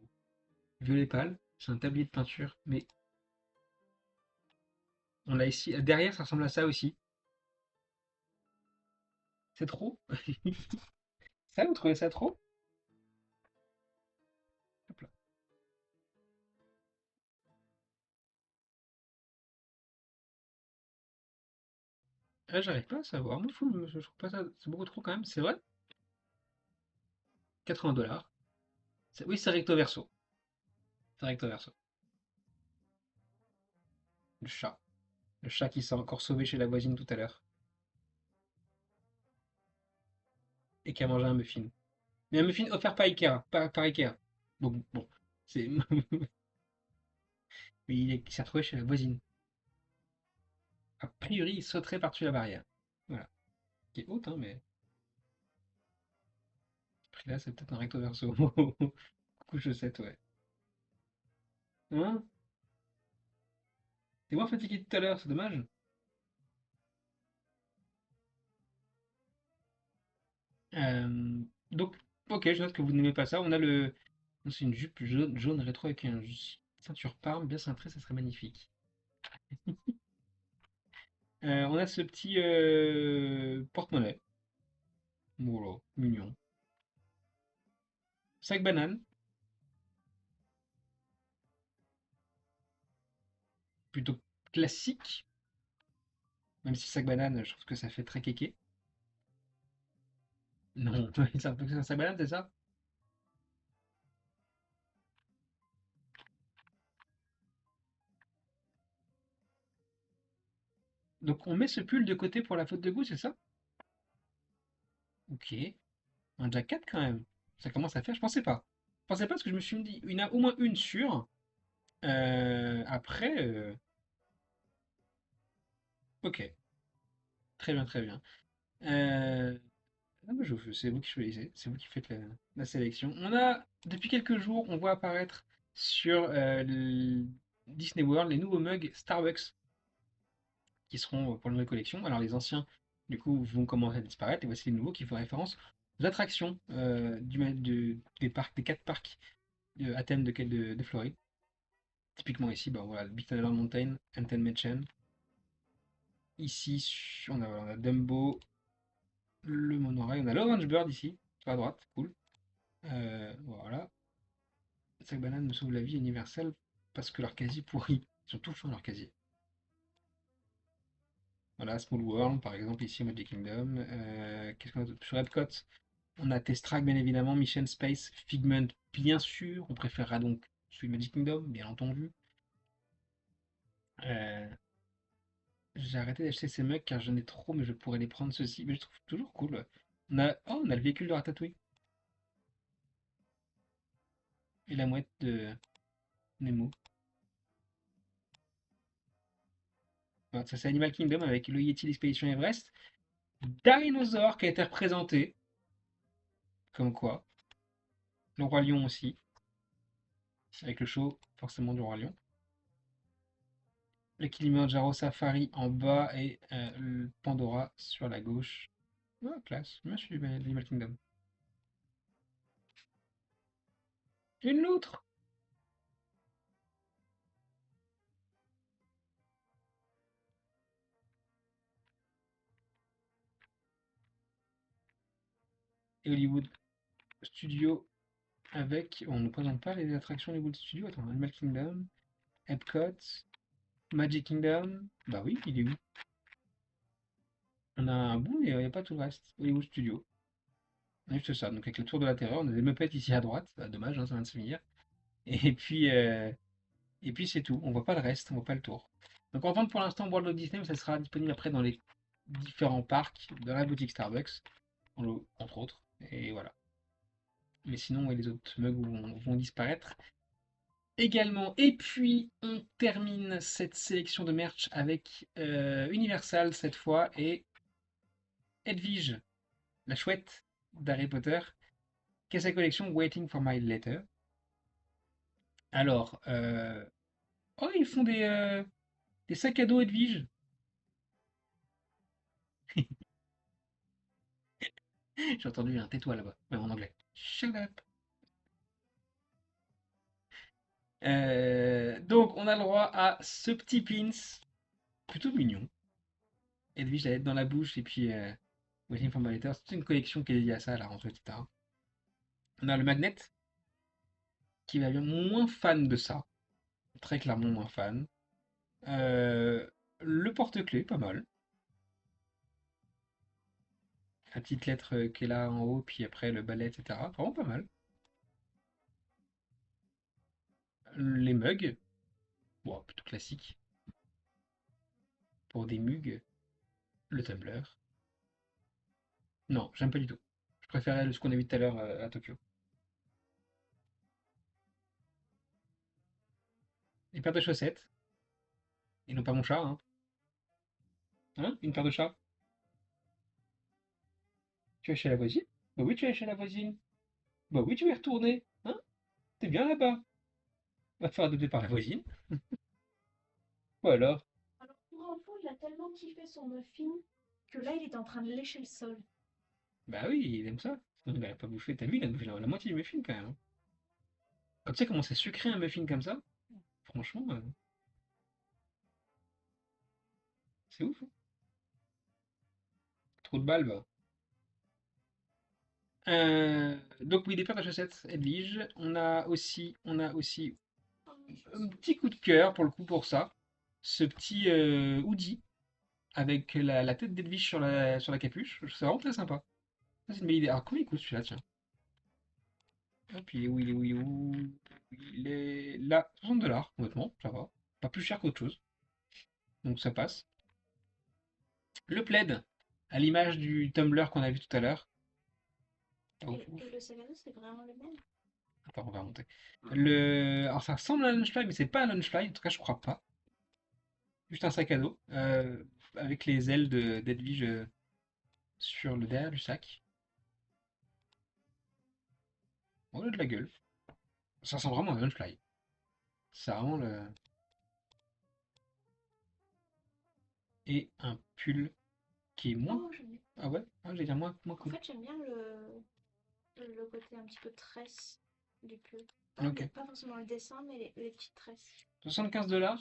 violet pâle. C'est un tablier de peinture, mais on a ici. Derrière, ça ressemble à ça aussi. C'est trop? Ça, vous trouvez ça trop? Hop là. Ah, j'arrive pas à savoir. Moi, je trouve pas ça. C'est beaucoup trop quand même. C'est vrai? 80 $. Oui, c'est recto verso. C'est recto verso. Le chat. Le chat qui s'est encore sauvé chez la voisine tout à l'heure. Et qui a mangé un muffin. Mais un muffin offert par Ikea. Par Ikea. Donc, bon. C'est... Mais il s'est retrouvé chez la voisine. A priori, il sauterait par-dessus la barrière. Voilà. Qui est haute, hein, mais. Ce prix-là, c'est peut-être un recto verso. Coucou chaussette, ouais. Hein? T'es moins fatigué tout à l'heure, c'est dommage. Euh, donc, ok, je note que vous n'aimez pas ça. On a le. C'est une jupe jaune rétro avec une ceinture parme bien cintrée, ça serait magnifique. On a ce petit porte-monnaie. Voilà, mignon. Sac banane, plutôt classique. Même si sac banane, je trouve que ça fait très kéké. Non, c'est un peu que un sac banane, c'est ça? Donc on met ce pull de côté pour la faute de goût, c'est ça? Ok. Un jacket quand même. Ça commence à faire, je pensais pas. Je pensais pas parce que je me suis dit, il y en a au moins une sûre. Après, ok. Très bien, très bien. Euh, ah, bah, c'est vous qui choisissez, c'est vous qui faites la sélection. On a, depuis quelques jours, on voit apparaître sur Disney World les nouveaux mugs Starbucks qui seront pour la nouvelle collection. Alors les anciens, du coup, vont commencer à disparaître et voici les nouveaux qui font référence aux attractions des parcs, des quatre parcs à thème de Floride. Typiquement ici, bah, voilà, Big Thunder Mountain, Haunted Mansion. Ici, on a Dumbo, le monorail, on a l'Orange Bird ici, sur la droite, cool. Voilà. Sac banane me sauve la vie universelle parce que leur casier pourri. Ils sont tout fins leur casier. Voilà, Small World, par exemple, ici, Magic Kingdom. Qu'est-ce qu'on a d'autre sur Epcot? On a Test bien évidemment, Mission Space, Figment, bien sûr. On préférera donc celui de Magic Kingdom, bien entendu. Euh, j'ai arrêté d'acheter ces mugs car j'en ai trop, mais je pourrais les prendre ceux-ci. Mais je trouve toujours cool. On a le véhicule de Ratatouille et la mouette de Nemo. Voilà, ça c'est Animal Kingdom avec le Yeti d'Expédition Everest. Dinosaur qui a été représenté, comme quoi. Le Roi Lion aussi, avec le show forcément du Roi Lion. Le Kilimanjaro Safari en bas et le Pandora sur la gauche. Ouais, classe. Moi, je suis l'Animal Kingdom. Une loutre! Et Hollywood Studio avec. On ne présente pas les attractions Hollywood Studio. Attends, Animal Kingdom, Epcot, Magic Kingdom. Bah oui, il est où? On a un bout, mais il n'y a pas tout le reste. Hollywood Studio. On a juste ça. Donc avec la tour de la terreur, on a des Muppets ici à droite. Bah, dommage, hein, ça vient de se finir. Et puis, euh, et puis c'est tout. On voit pas le reste, on voit pas le tour. Donc en vente pour l'instant World of Disney, mais ça sera disponible après dans les différents parcs, dans la boutique Starbucks, entre autres. Et voilà. Mais sinon, ouais, les autres mugs vont disparaître également. Et puis, on termine cette sélection de merch avec Universal cette fois et Edwige, la chouette d'Harry Potter, qui a sa collection Waiting for My Letter. Alors, oh, ils font des sacs à dos Edwige. J'ai entendu un tais-toi là-bas, mais en anglais. Shut up. Donc, on a le droit à ce petit pins, plutôt mignon. Edwige la lettre dans la bouche et puis Waiting for My Letter. C'est une collection qui est dédiée à ça à la rentrée, etc. On a le magnet qui va bien moins fan de ça, très clairement moins fan. Euh, le porte-clés, pas mal. la petite lettre qui est là en haut, puis après le balai, etc. Vraiment pas mal. Les mugs, bon, plutôt classique. Pour des mugs, le tumbler. Non, j'aime pas du tout. Je préférais ce qu'on a vu tout à l'heure à Tokyo. Une paire de chaussettes, et non pas mon chat, hein. Hein? Une paire de chats. Tu vas chez la voisine? Bah oui, tu vas chez la voisine. Bah oui, tu vas y retourner. Hein? T'es bien là-bas. Va te faire adopter par la voisine. Ou alors? Alors, pour info, il a tellement kiffé son muffin que là, il est en train de lécher le sol. Bah oui, il aime ça. Sinon, il n'aurait pas bouffé. T'as vu, il a bouffé la moitié du muffin quand même, hein. Quand tu sais comment c'est sucré un muffin comme ça, franchement, c'est ouf, hein. Trop de balles, bah. Donc oui, des paires de chaussettes Edlige. On a aussi un petit coup de cœur pour le coup pour ça. Ce petit hoodie avec la tête d'Edwige sur la capuche. C'est vraiment très sympa. Ça, c'est une belle idée. Alors, combien il coûte celui-là, tiens? Hop, il est où, il est où, il est où? Il est là, 60 $, honnêtement, ça va. Pas plus cher qu'autre chose. Donc ça passe. Le plaid, à l'image du Tumblr qu'on a vu tout à l'heure. Ouf, ouf. Et le sac à dos, c'est vraiment le même. Attends, on va remonter. Alors ça ressemble à un lunchfly, mais c'est pas un lunchfly, en tout cas je crois pas. Juste un sac à dos, avec les ailes d'Edwige sur le derrière du sac. On a de la gueule. Ça ressemble vraiment à un lunchfly. C'est vraiment le... Et un pull qui est moins... Oh, j'aime bien. Ah ouais? Ah, j'allais dire moins En cool. fait, j'aime bien le côté un petit peu tresse du pull. Ok. Pas forcément le dessin, mais les petites tresses. 75 $,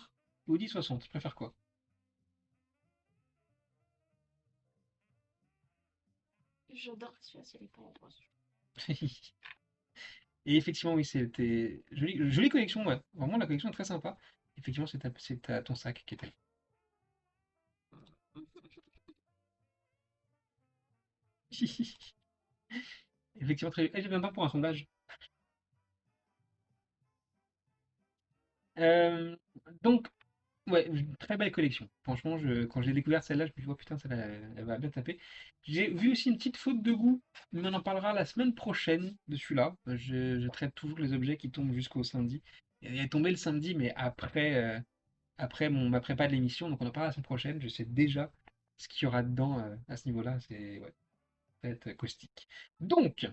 ou 10,60, tu préfères quoi? J'adore celui-là, c'est les pas rose. Et effectivement, oui, c'était jolie collection, ouais. Vraiment, la collection est très sympa. Effectivement, c'est ton sac qui était là. Effectivement, très... Eh, j'ai bien temps pour un sondage. Euh, donc, ouais, une très belle collection. Franchement, quand j'ai découvert celle-là, je me suis dit, oh putain, celle-là, elle va bien taper. J'ai vu aussi une petite faute de goût, mais on en parlera la semaine prochaine de celui-là. Je traite toujours les objets qui tombent jusqu'au samedi. Il est tombé le samedi, mais après ma prépa de l'émission, donc on en parlera la semaine prochaine. Je sais déjà ce qu'il y aura dedans à ce niveau-là. C'est ouais, ça va être caustique. Donc,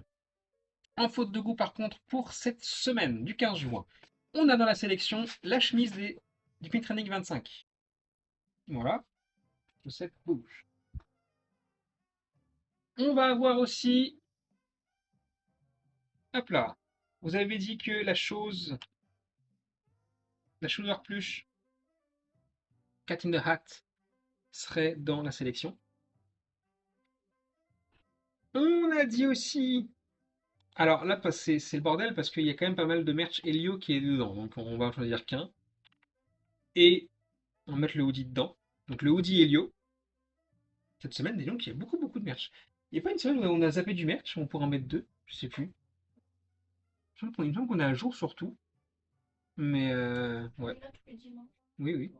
en faute de goût, par contre, pour cette semaine du 15 juin, on a dans la sélection la chemise du Pin Training 25. Voilà, chaussette bouge. On va avoir aussi, hop là, vous avez dit que la chose hors pluche, Cat in the Hat, serait dans la sélection. On a dit aussi, alors là, c'est le bordel parce qu'il y a quand même pas mal de merch Helio qui est dedans, donc on va en choisir qu'un. Et on va mettre le hoodie dedans. Donc le hoodie Helio, cette semaine, disons qu'il y a beaucoup, beaucoup de merch. Il n'y a pas une semaine où on a zappé du merch, on pourrait en mettre deux, je sais plus. Il me semble qu'on est à jour sur tout, mais ouais, Et là, tous les dimanches. oui, oui.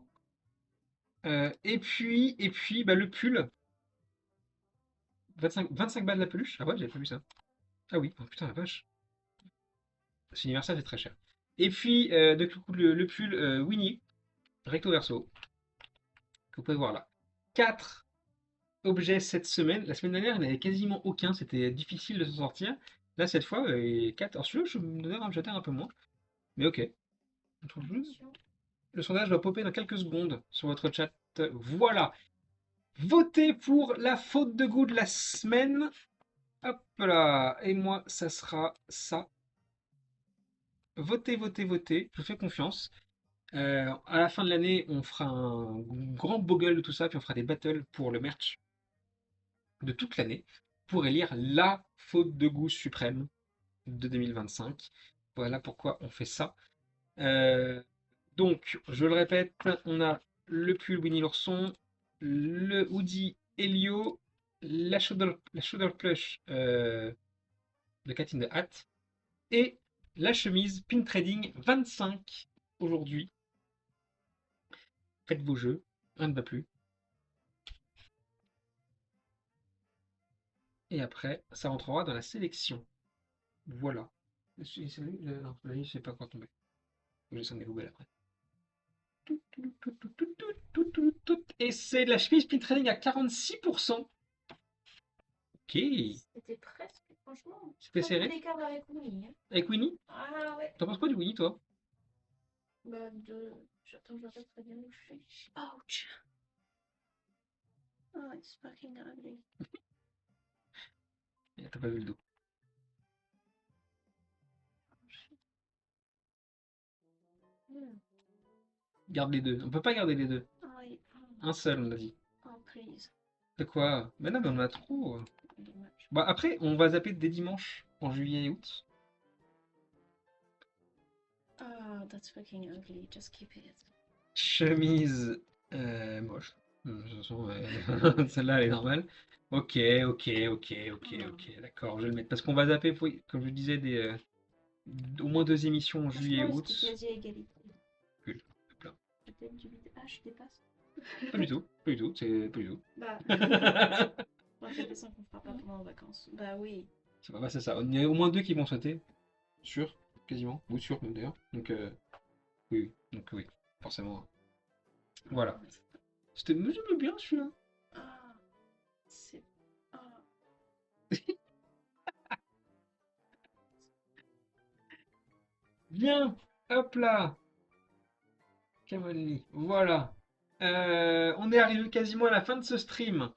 Et puis bah, le pull, 25 balles la peluche. Ah ouais, j'avais pas vu ça. Ah oui, oh, putain la vache. C'est universel, c'est très cher. Et puis, donc, du coup, le pull Winnie, recto verso, que vous pouvez voir là. 4 objets cette semaine. La semaine dernière, il n'y en avait quasiment aucun, c'était difficile de s'en sortir. Là, cette fois, 4. Alors celui-là, je me donne un jeter un peu moins. Mais ok. Attention. Le sondage va popper dans quelques secondes sur votre chat. Voilà. Votez pour la faute de goût de la semaine. Hop là. Et moi, ça sera ça. Votez, votez, votez. Je vous fais confiance. À la fin de l'année, on fera un grand bogle de tout ça, puis on fera des battles pour le merch de toute l'année pour élire la faute de goût suprême de 2025. Voilà pourquoi on fait ça. Euh, donc, je le répète, on a le pull Winnie l'ourson, le hoodie Helio, la shoulder plush de Cat in the Hat et la chemise Pin Trading 25 aujourd'hui. Faites vos jeux, rien ne va plus. Et après, ça rentrera dans la sélection. Voilà. Non, je sais pas quand tomber. Je vais des nouvelles après. Et c'est la chemise Pin Trading à 46%. Ok. C'était presque, franchement, C'était pas serré. d'écart avec Winnie. Hein. Avec Winnie? Ah ouais. T'en penses quoi du Winnie, toi? Bah, j'attends, je regarde très bien où je suis. Ouch! Oh, it's fucking ugly. T'as pas vu le dos. Garde les deux. On peut pas garder les deux. Oh, Un seul, on a dit. oh, please. De quoi? Mais non, mais on en a trop. Dommage. Bah après, on va zapper dès dimanche, en juillet et août. Oh, that's fucking ugly. Just keep it. Chemise moche. De toute façon, celle-là, elle est normale. Ok, d'accord, je vais le mettre. Parce qu'on va zapper, comme je disais, au moins 2 émissions en juillet et Franchement, août. c'était quasi à égalité. Cool, hop là. Peut-être du vide. Ah, je dépasse. Pas du tout, pas du tout, c'est pas du tout. Bah, on va faire des sons qu'on fera pas pendant les vacances. Bah oui. C'est ça. Il y a au moins 2 qui vont sauter. Sûr, quasiment. Ou sûr, même d'ailleurs. Donc, oui. Donc, oui, forcément. Voilà. C'était. Mais j'aimais bien celui-là. Ah, c'est. Ah. Bien, hop là. Cavalli, voilà. On est arrivé quasiment à la fin de ce stream.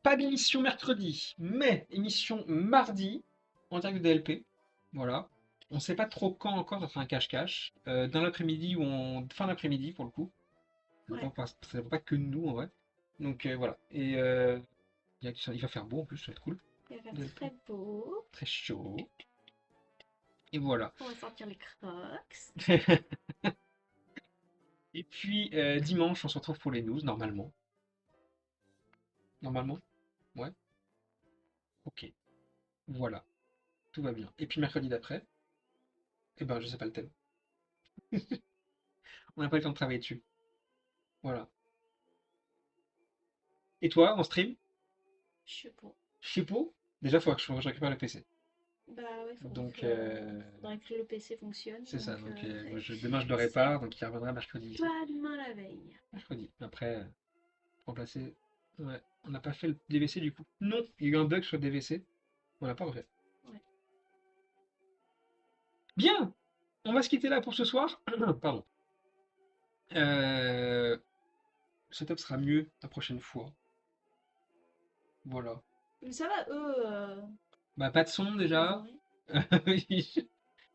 Pas d'émission mercredi, mais émission mardi en direct de DLP. Voilà. On sait pas trop quand encore, ça sera un cache-cache. Dans l'après-midi ou en fin d'après-midi pour le coup. Ouais. Ça ne pas que de nous en vrai. Donc voilà. Et il va faire beau en plus, ça va être cool. Il va faire très beau. Très chaud. Et voilà. On va sortir les crocs. Et puis dimanche, on se retrouve pour les news, normalement. Normalement? Ouais. Ok. Voilà. Tout va bien. Et puis mercredi d'après, eh ben je sais pas le thème. On n'a pas eu le temps de travailler dessus. Voilà. Et toi, en stream? Je sais pas. Je sais pas. Déjà, il faudra que je récupère le PC. Bah ouais, Donc, faudrait que le PC fonctionne. c'est ça. Donc, après, demain, je le répare, donc il reviendra mercredi. pas demain la veille. Mercredi. Après, remplacer. Ouais. On n'a pas fait le DVC du coup. Non, il y a eu un bug sur le DVC. On l'a pas refait. Ouais. Bien! On va se quitter là pour ce soir. Pardon. Le setup sera mieux la prochaine fois. Voilà. Mais ça va, eux. Bah, pas de son déjà. Oui.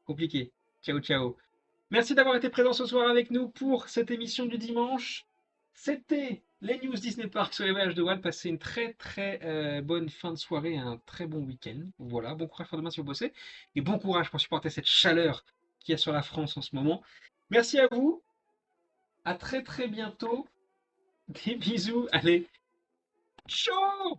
Compliqué. Ciao, ciao. Merci d'avoir été présent ce soir avec nous pour cette émission du dimanche. C'était les news Disney Park sur les voyages de Walt. Passez une très très bonne fin de soirée et un très bon week-end. Voilà, bon courage pour demain si vous bossez. Et bon courage pour supporter cette chaleur qu'il y a sur la France en ce moment. Merci à vous. À très très bientôt. Des bisous. Allez. Ciao.